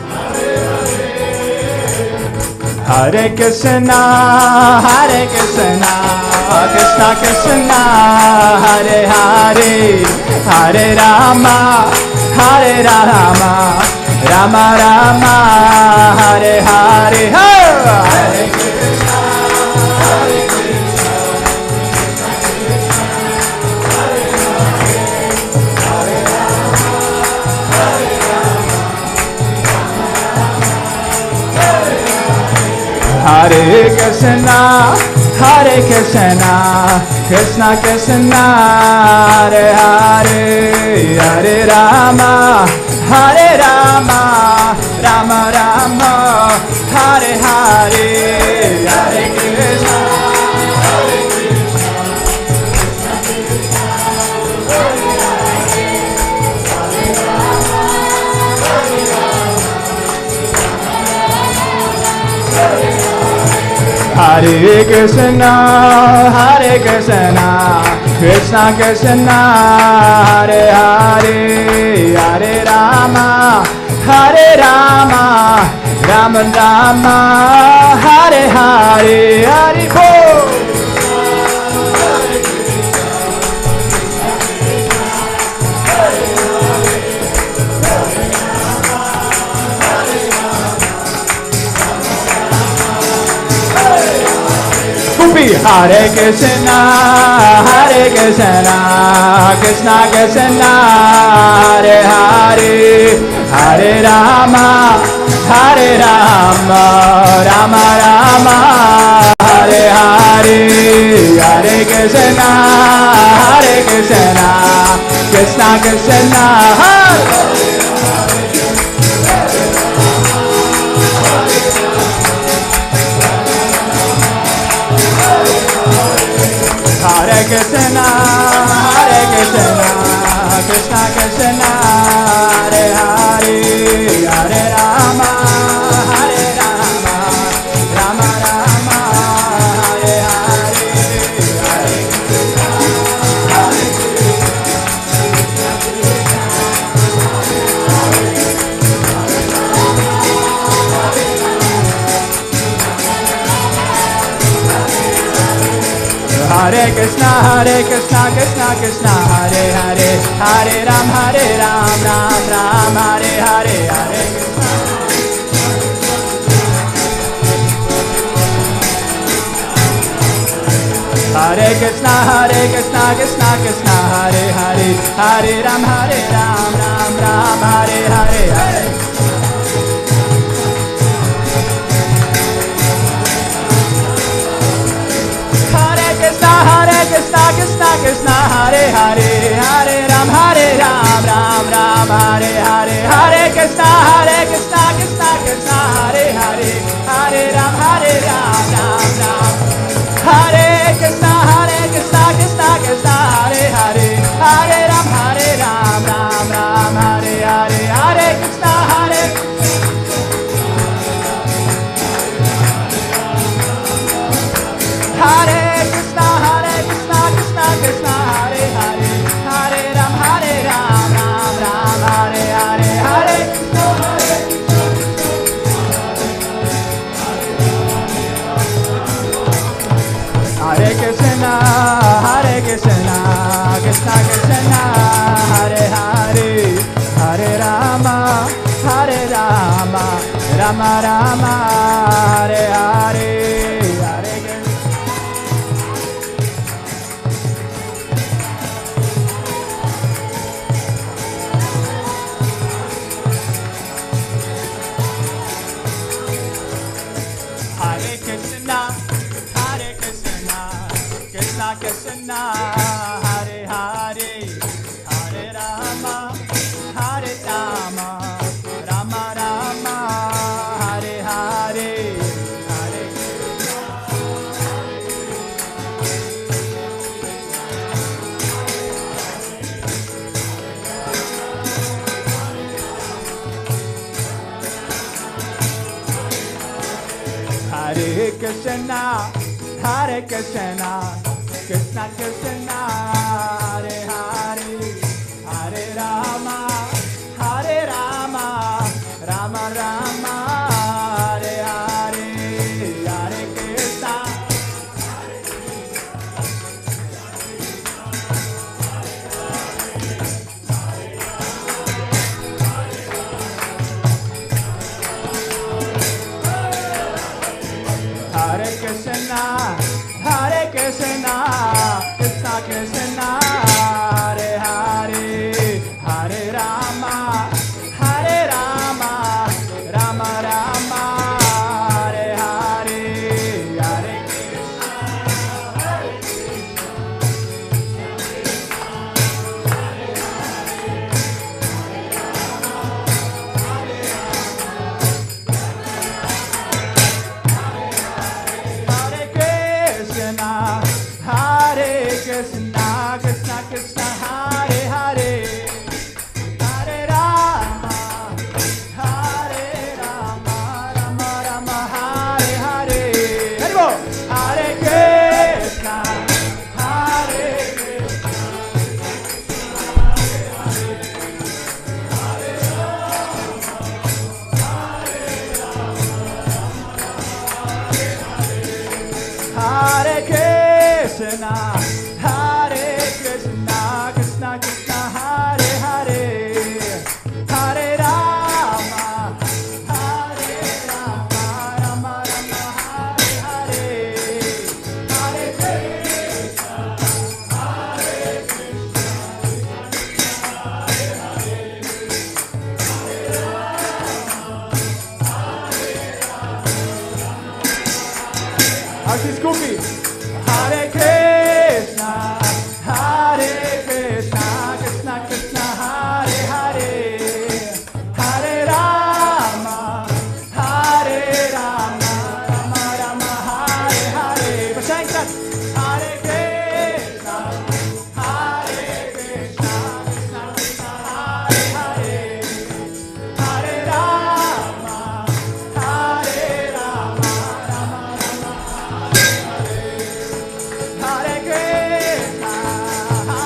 Rama, Rama Rama, Hare Hare, Hare Krishna, Hare Krishna, Krishna Krishna, Hare Hare, Hare Rama, Hare Rama, Rama Rama, Hare Hare, Hare Krishna, Hare Krishna, Krishna Krishna, Hare Hare, Hare Rama, Hare Rama, Rama Rama, Hare Hare, Hare Krishna, Hare Krishna, Krishna Krishna, Hare Hare, Hare Rama, Hare Rama, Rama Rama, Hare Hare, Hare Krishna, Hare Krishna, Krishna Krishna, Hare Hare, Hare Rama, Hare Rama, Rama Rama, Hare Hare. Hare Krishna, Hare Krishna, Krishna Krishna, Hare Hare, Hare Rama, Hare Rama, Rama Rama, Hare Hare, Hare Bol. Hare Krishna, Hare Krishna, Krishna Krishna, Hare Hare, Hare Rama, Hare Rama, Rama Rama, Hare Hare, Hare Krishna, Hare Krishna, Krishna Krishna, Hare Hare Krishna, Hare Krishna, Krishna Krishna, Hare Hare, Hare Rama, Hare Rama, Rama Rama, Hare Hare, Hare Hare Krishna, Krishna Krishna, Hare Hare, Hare Ram, Ram Ram, Hare Hare, Hare Krishna. Hare Krishna, Krishna Krishna, Hare Hare, Hare Ram, Ram Ram, Hare Hare, Hare. Krishna, Krishna Krishna, Hare Hare, Hare Ram, Ram Ram, Hare Hare, Hare Krishna, Krishna Krishna, Hare Hare, Hare Ram, Ram Ram, Hare Krishna, Krishna Krishna, Hare Hare, Hare Ram, Ram Ram, Hare Hare, Hare Krishna, Hare Krishna, Krishna, Hare Hare, Hare Ram, Ram Ram, Hare Hare, Hare Hare Krishna, Krishna Krishna, Hare Hare, Hare Rama, Rama Rama, Hare Hare, Hare Krishna, Krishna Krishna, Hare Hare, Hare Rama, Rama Rama, Hare Hare, Hare Krishna, Hare Krishna, Krishna Krishna, Hare Hare, Hare Rama, Rama Rama, Hare Hare, Hare Krishna. Hare Krishna, Krishna Krishna, Hare Hare, Hare Rama, Rama Rama, Hare Hare, Hare Krishna, Krishna Krishna, Hare Hare, Hare Rama, Rama Rama, Hare Hare, Hare Krishna, Hare Krishna, Krishna Krishna, Hare Hare, Hare Rama, Rama Rama, Hare Hare, Hare Krishna, Hare Krishna, Krishna Krishna, Hare Hare, Hare Rama, Rama Rama, Hare Hare. Hare Krishna, Krishna Krishna, Hare Hare, Hare Rama, Rama Rama,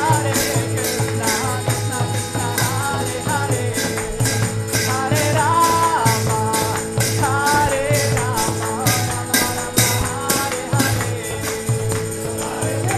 Hare Krishna, Krishna Krishna, Hare Hare, Hare Rama, Rama Rama, Hare Hare, Hare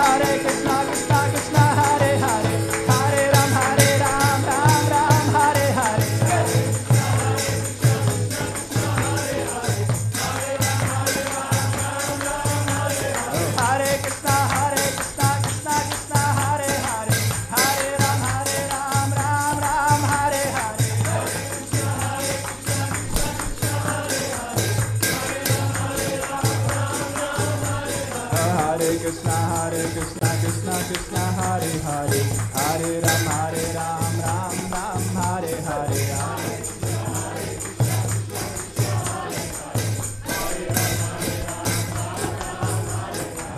Hare Krishna, Krishna Krishna, Hare Hare, Hare Rama, Ram Ram, Hare Hare. Hare Krishna, Krishna Krishna, Hare Hare, Hare Rama, Ram Ram, Hare Hare. Hare Krishna, Krishna Krishna, Hare Hare, Hare Rama, Ram Ram, Hare Hare.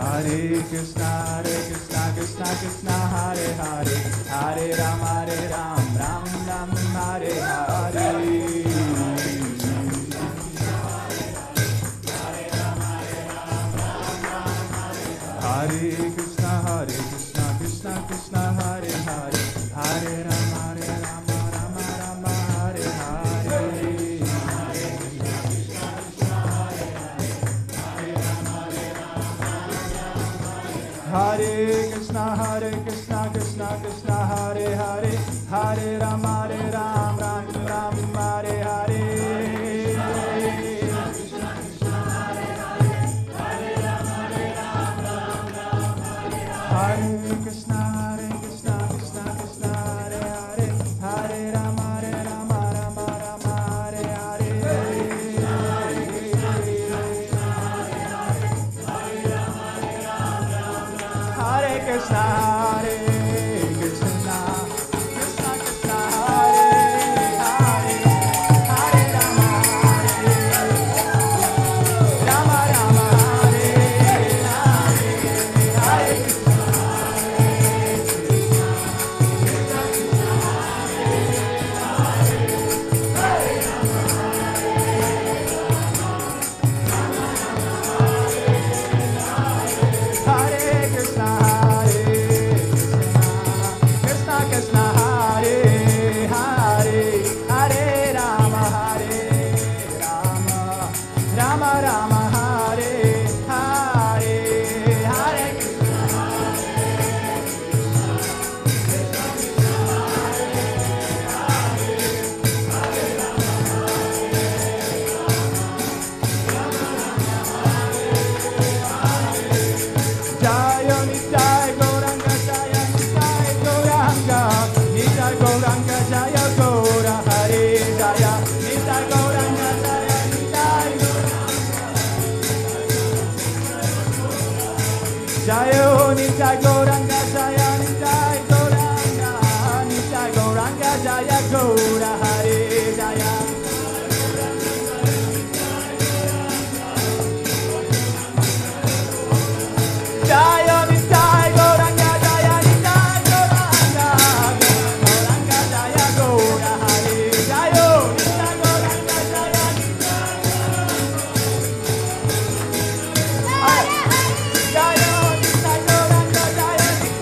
Hare Krishna, Krishna Krishna, Hare Hare, Hare Rama, Ram Ram, Hare Hare. Hare Krishna, Krishna Krishna, Hare Hare, Hare Rama, Rama, Hare Hare. Hare Krishna, Krishna Krishna, Hare Hare, Hare Rama, Ram Ram, Hare Hare. Hare Krishna, Krishna Krishna, Hare Hare, Hare Rama, Rama, Hare Hare. Hare Krishna, Krishna Krishna, Hare Hare, Hare Rama, Rama, Hare Hare. Hare Hare Krishna, Krishna Krishna, Hare Hare, Hare Rama, Rama Rama, Hare Hare. Hare Jaya Nitai Gauranga, Jaya Nitai Gauranga, Nitai Gauranga, Jaya Gaura, Hare Jaya Nitai Gauranga, Jaya Nitai Gauranga, Jaya Nitai Gauranga, Jaya Nitai Gauranga, Nitai Gauranga, Jaya Gaura, Hare Jaya. Jaya Nitai Gauranga, Jaya Nitai Gauranga, Gauranga Jaya Gaura, Hare Jaya Nitai Gauranga, Jaya Nitai Jaya Nitai Gauranga, Jaya Nitai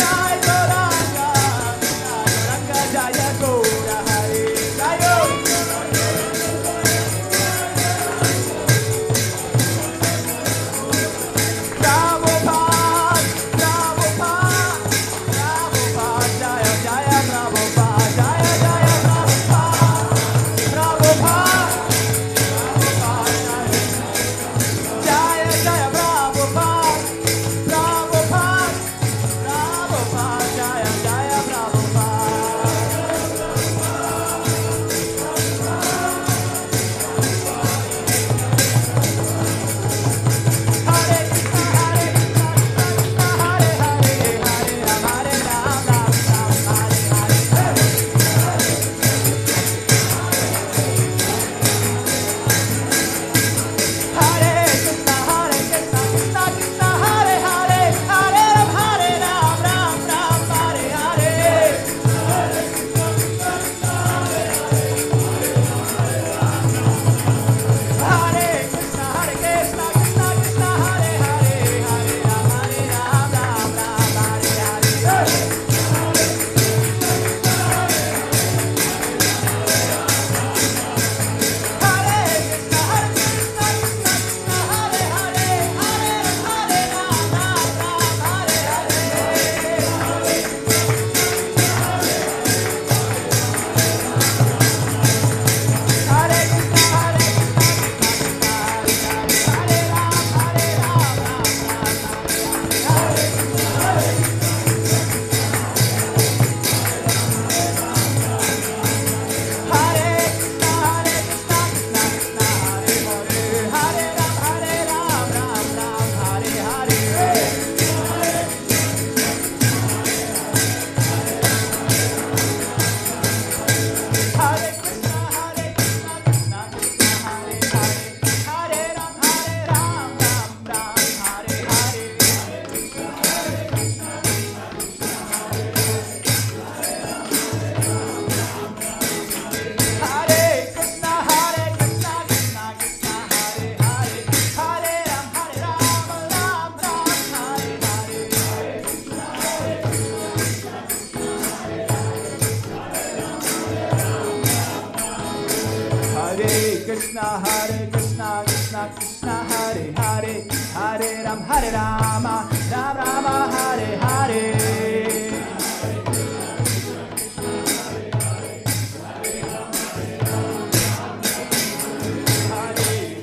Krishna, Hare Krishna, Krishna Krishna, Hare Hare, Hare Ram, Hare Rama, Ram Rama, Hare Hare.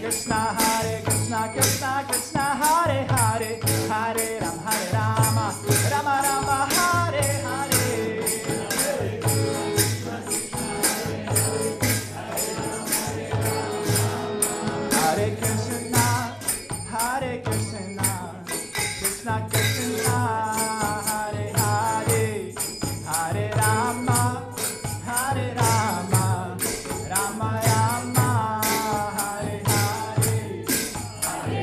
Krishna, Krishna, Krishna, Hare Hare, Hare Ram, Hare Rama, Rama Rama, Hare Hare. Hare Krishna, Hare Krishna, Krishna Krishna, Hare Hare, Hare Rama, Hare Rama, Rama Rama, Hare Hare. Hare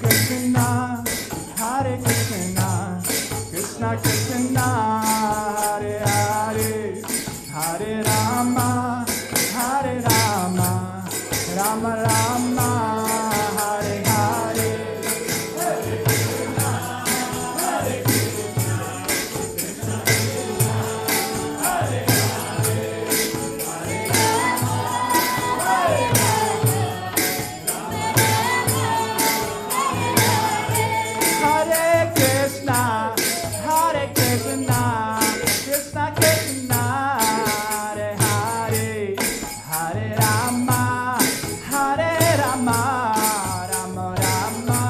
Krishna, Hare Krishna, Krishna Krishna, Hare Hare, Hare Rama, Hare Rama, Rama Rama, Hare Hare. Hare Krishna, Hare Krishna, Krishna Krishna, Hare Hare, Hare Rama, Hare Rama, Rama Rama, Hare Hare. Haribol! Hare Krishna, Hare Krishna, Krishna Krishna, Hare Hare, Hare Rama, Hare Rama, Rama Rama,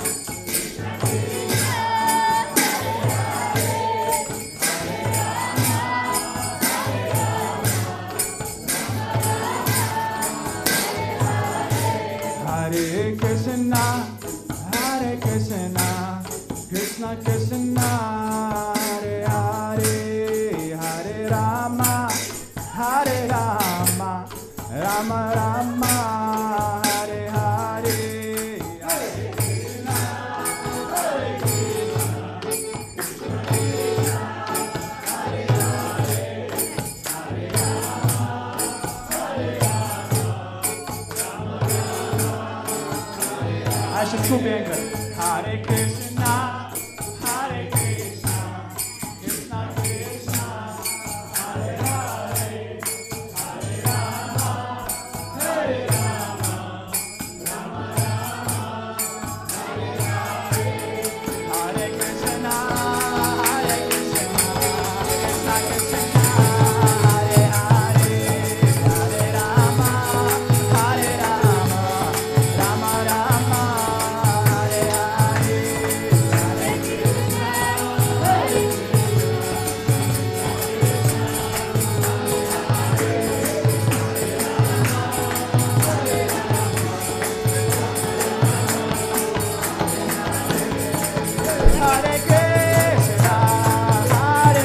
Hare Hare. Hare Krishna, Hare Krishna, Krishna Krishna, Hare Hare, Hare Rama, Hare Rama, Rama Rama. I should too be good. Hare Krishna, Hare Krishna, Krishna Krishna, Hare Hare, Hare Rama, Hare Rama, Rama Rama, Hare Hare. Hare Krishna, Hare Krishna, Krishna Krishna, Hare Hare, Hare Rama, Hare Rama, Rama Rama, Hare Hare. Hare Krishna, Hare Hare Krishna, Hare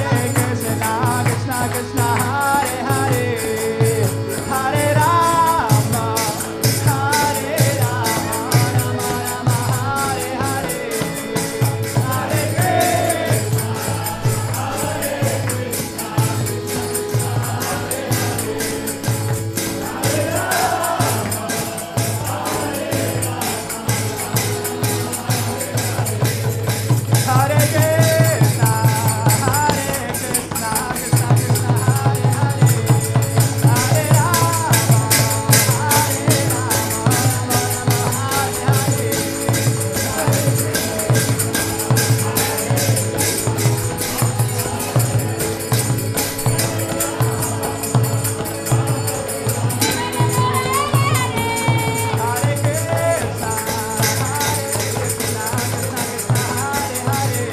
Krishna, Krishna Krishna, Hare Hare, Hare Rama, Hare Rama, Rama Rama, Hare Hare. Hare Krishna, Hare Krishna, Hare Rama, Hare Krishna, Hare Krishna, Krishna Krishna, Hare Hare, Hare Rama, Hare Rama, Rama Rama, Hare Hare. Hare Krishna, Hare Krishna, Krishna Krishna, Hare Hare,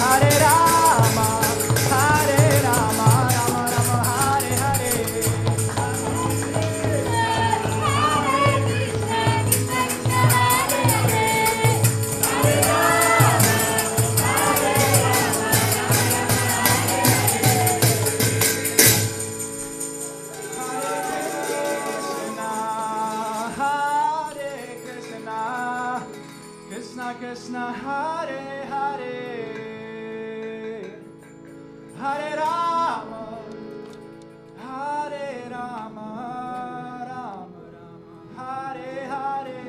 Hare Rama, Hare Rama, Rama Rama, Hare Hare. Hare Krishna, Krishna Krishna, Hare Hare, Hare Rama, Hare Rama, Rama Rama, Hare Hare,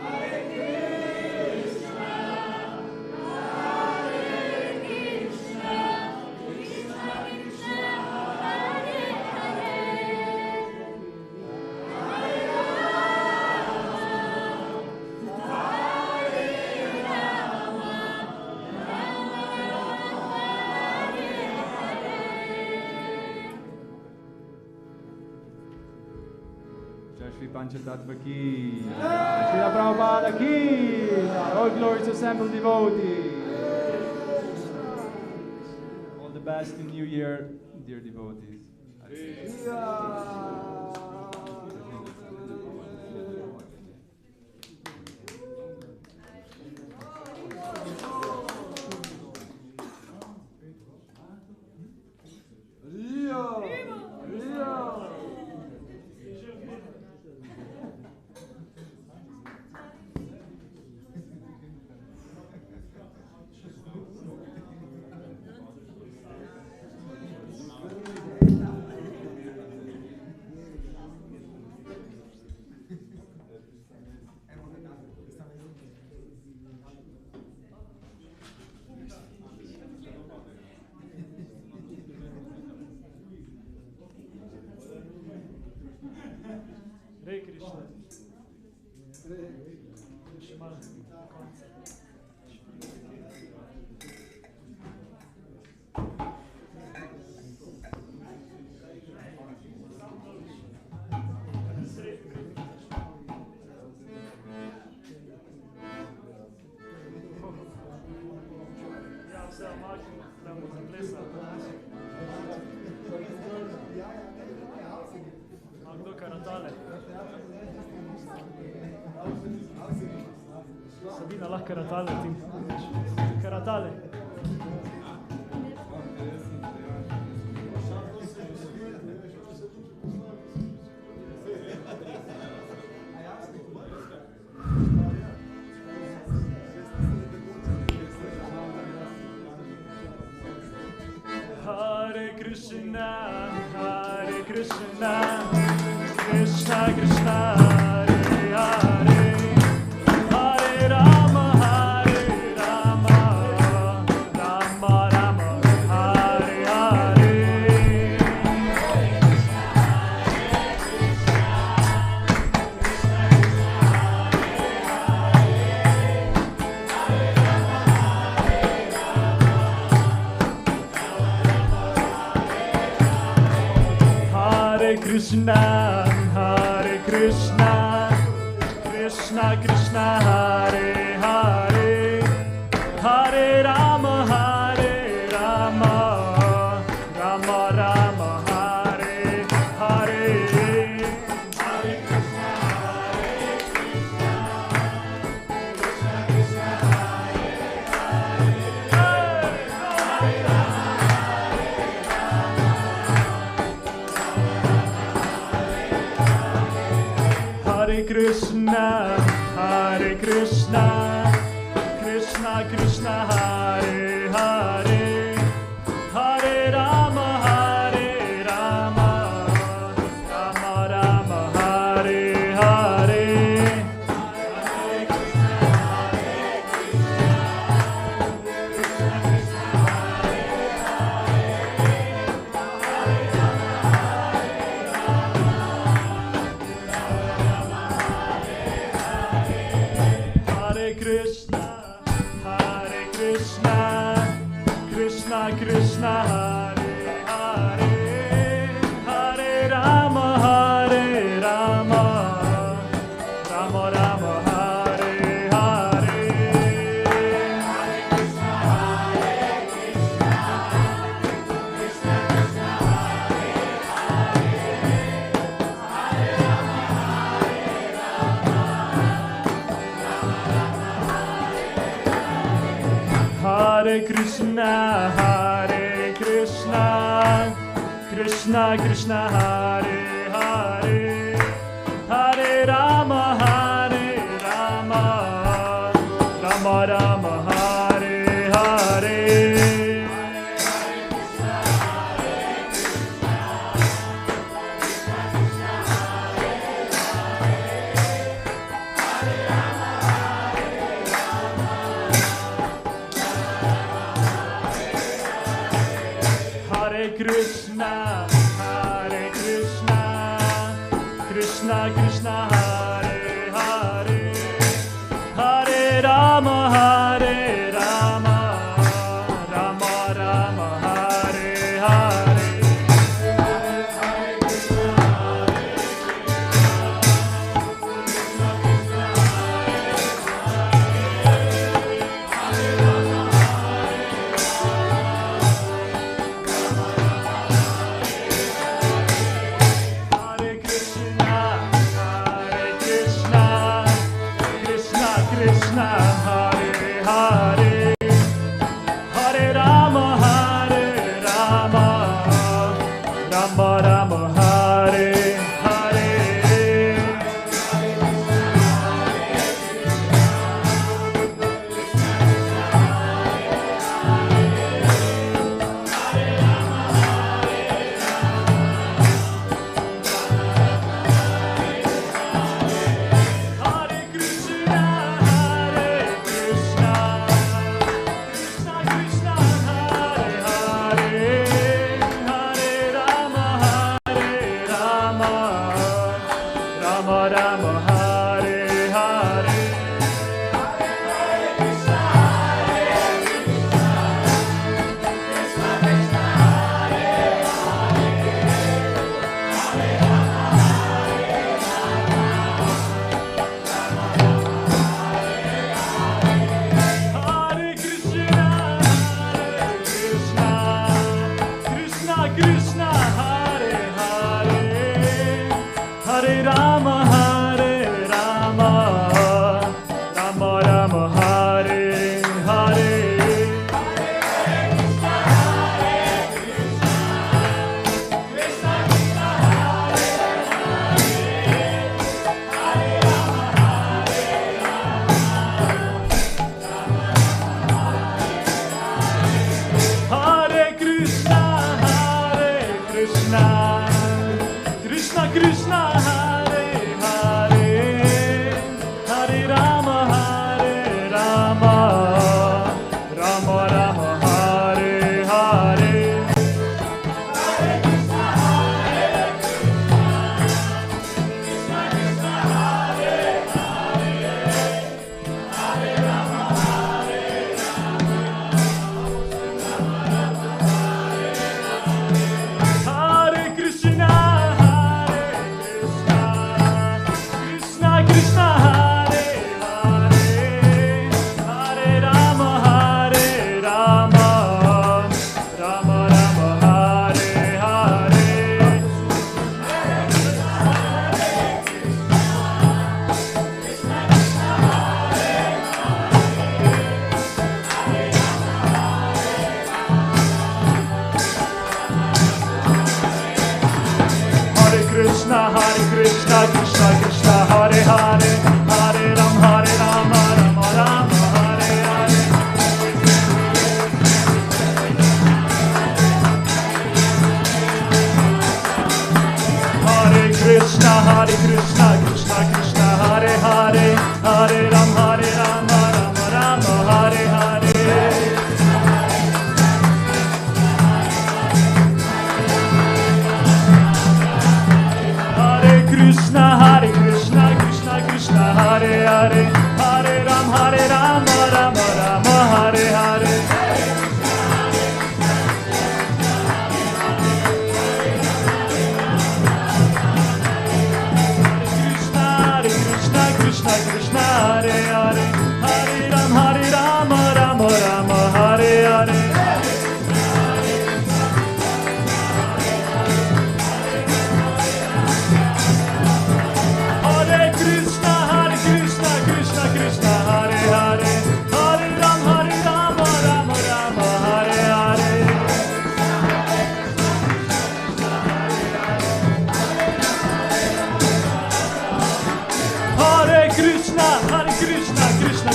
Hare Krishna, Hare Krishna, Krishna Krishna, Hare Hare, Hare Jai Shri Panchatattva ki, Srila Prabhupada ki, all glory to assembled devotees. All the best in New Year, dear devotees. Hare Krishna. Še malo do konca. Ja, vse omaknemo, da bomo zaplesali. A kdo karatale? Sabina lahko karatale, Tim. Karatale. Hare Krishna, Hare Krishna, Krishna Krishna, Hare Hare, Hare Rama, Hare Rama, Rama Rama, Hare Hare. Hare Krishna, Hare Krishna, Krishna Krishna, Hare Hare, Hare Rama, Hare Rama, Rama Rama, Hare Hare. Hare Krishna, Hare Krishna, Krishna Krishna, Hare Hare, Hare Rama, Hare Krishna, Hare Krishna, Krishna Krishna, Hare Hare, Hare Rama, Hare Rama, Rama Rama, Hare Hare. Hare Krishna, Hare Krishna, Krishna Krishna, Hare Hare, Hare Rama, Hare Krishna, Hare Krishna, Krishna Krishna, Hare Hare, Hare Rama, Hare Rama, Rama Rama, Hare Hare. Hare Krishna, Hare Krishna, Krishna Krishna, Hare Hare, Hare Rama, Hare Krishna, Hare Krishna, Krishna Krishna, Hare Hare, Hare Rama, Hare Rama, Rama Rama, Hare Hare. Krishna Krishna Hare Hare, Hare Rama Hare Rama, Rama Rama Hare Hare.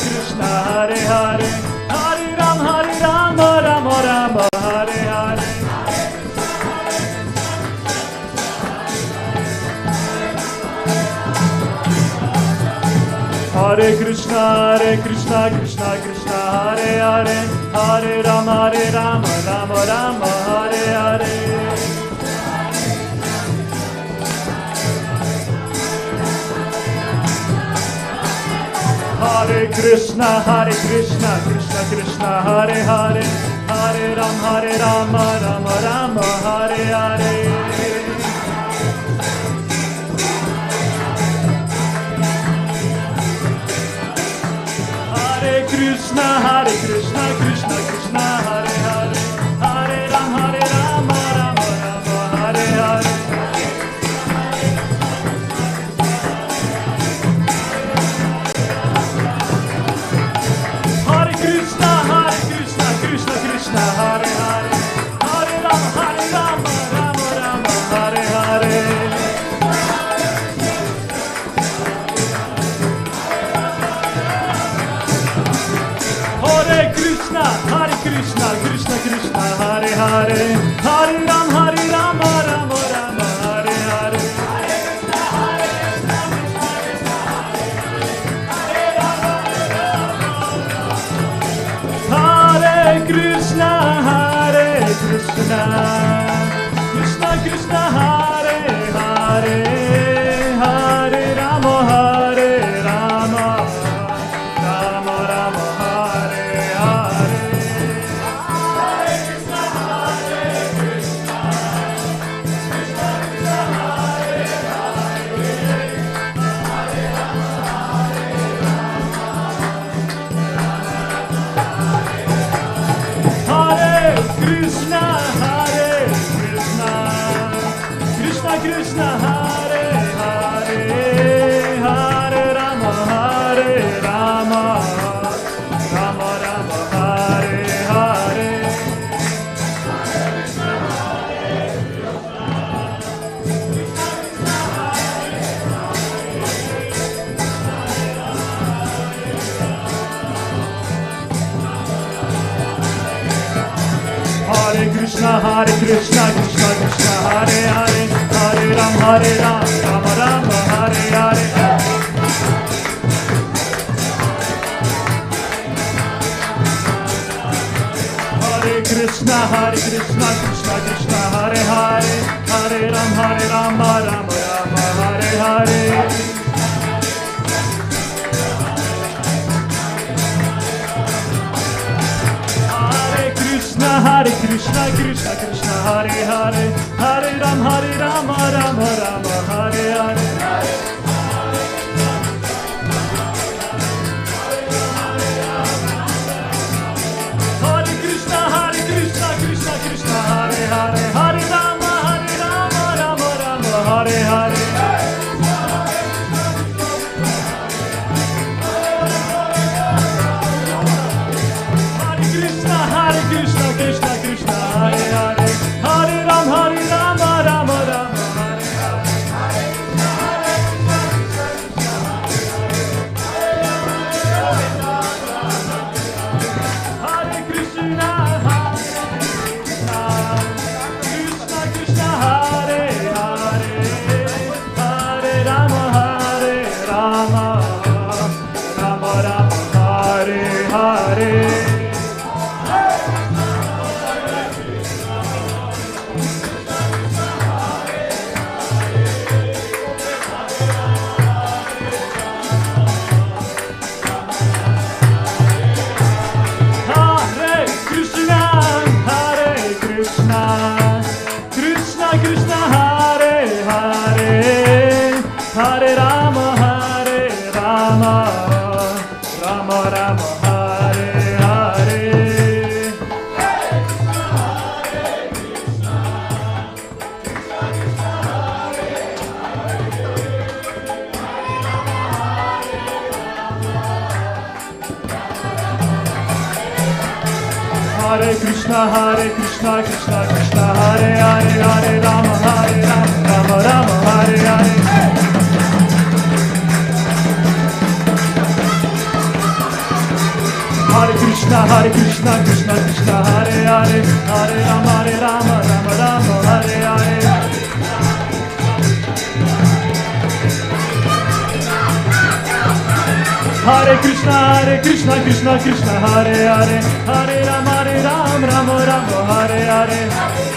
Krishna, Hare Hare, Hare Rama, Hare Rama, Rama Rama, Hare Hare. Hare Krishna, Krishna Krishna, Hare Hare, Hare Rama, Rama Rama, Hare Hare. Hare Krishna, Krishna Krishna, Hare Hare, Hare Rama, Rama Rama, Hare Hare. Hare Krishna, Krishna Krishna, Hare Hare, Hare Rama, Rama Rama, Hare Hare. Hare Krishna, Krishna Krishna, Hare Hare, Hare Rama, Rama Rama, Hare Hare. Hare Krishna, Krishna Krishna, Hare Hare, Hare Rama, Rama Rama, Hare Hare. Hare Krishna, Krishna Krishna, Hare Hare, Hare Rama, Rama Rama, Hare Hare. Hare Krishna, Krishna Krishna, Hare Hare, Hare Rama, Rama Rama, Hare Hare. Hare Krishna, Krishna Krishna, Hare Hare, Hare Rama, Rama Rama, Hare Hare. Hare Krishna, Krishna Krishna, Hare Hare, Hare Rama, Rama Rama, Hare Hare. Hare Krishna, Krishna, Hare Hare, Hare Rama, Rama Rama, Hare Hare. Hare Krishna, Krishna, Hare Hare, Hare Rama, Rama Rama, Hare Hare. Krishna, Hare Hare, Hare Rama, Rama Rama, Hare Hare. Hare Krishna, Krishna Krishna, Hare Hare, Hare Rama, Rama Rama, Hare Hare. Krishna, Hare Hare, Hare Rama, Rama Rama, Hare Hare. Hare Krishna, Krishna Krishna, Hare Hare, Hare Rama, Rama Rama, Hare Hare. Hare Krishna, Krishna Krishna, Hare Hare, Hare Rama, Rama Rama, Hare Hare. Hare Krishna, Krishna Krishna, Hare Hare, Hare Rama, Rama Rama, Hare Hare.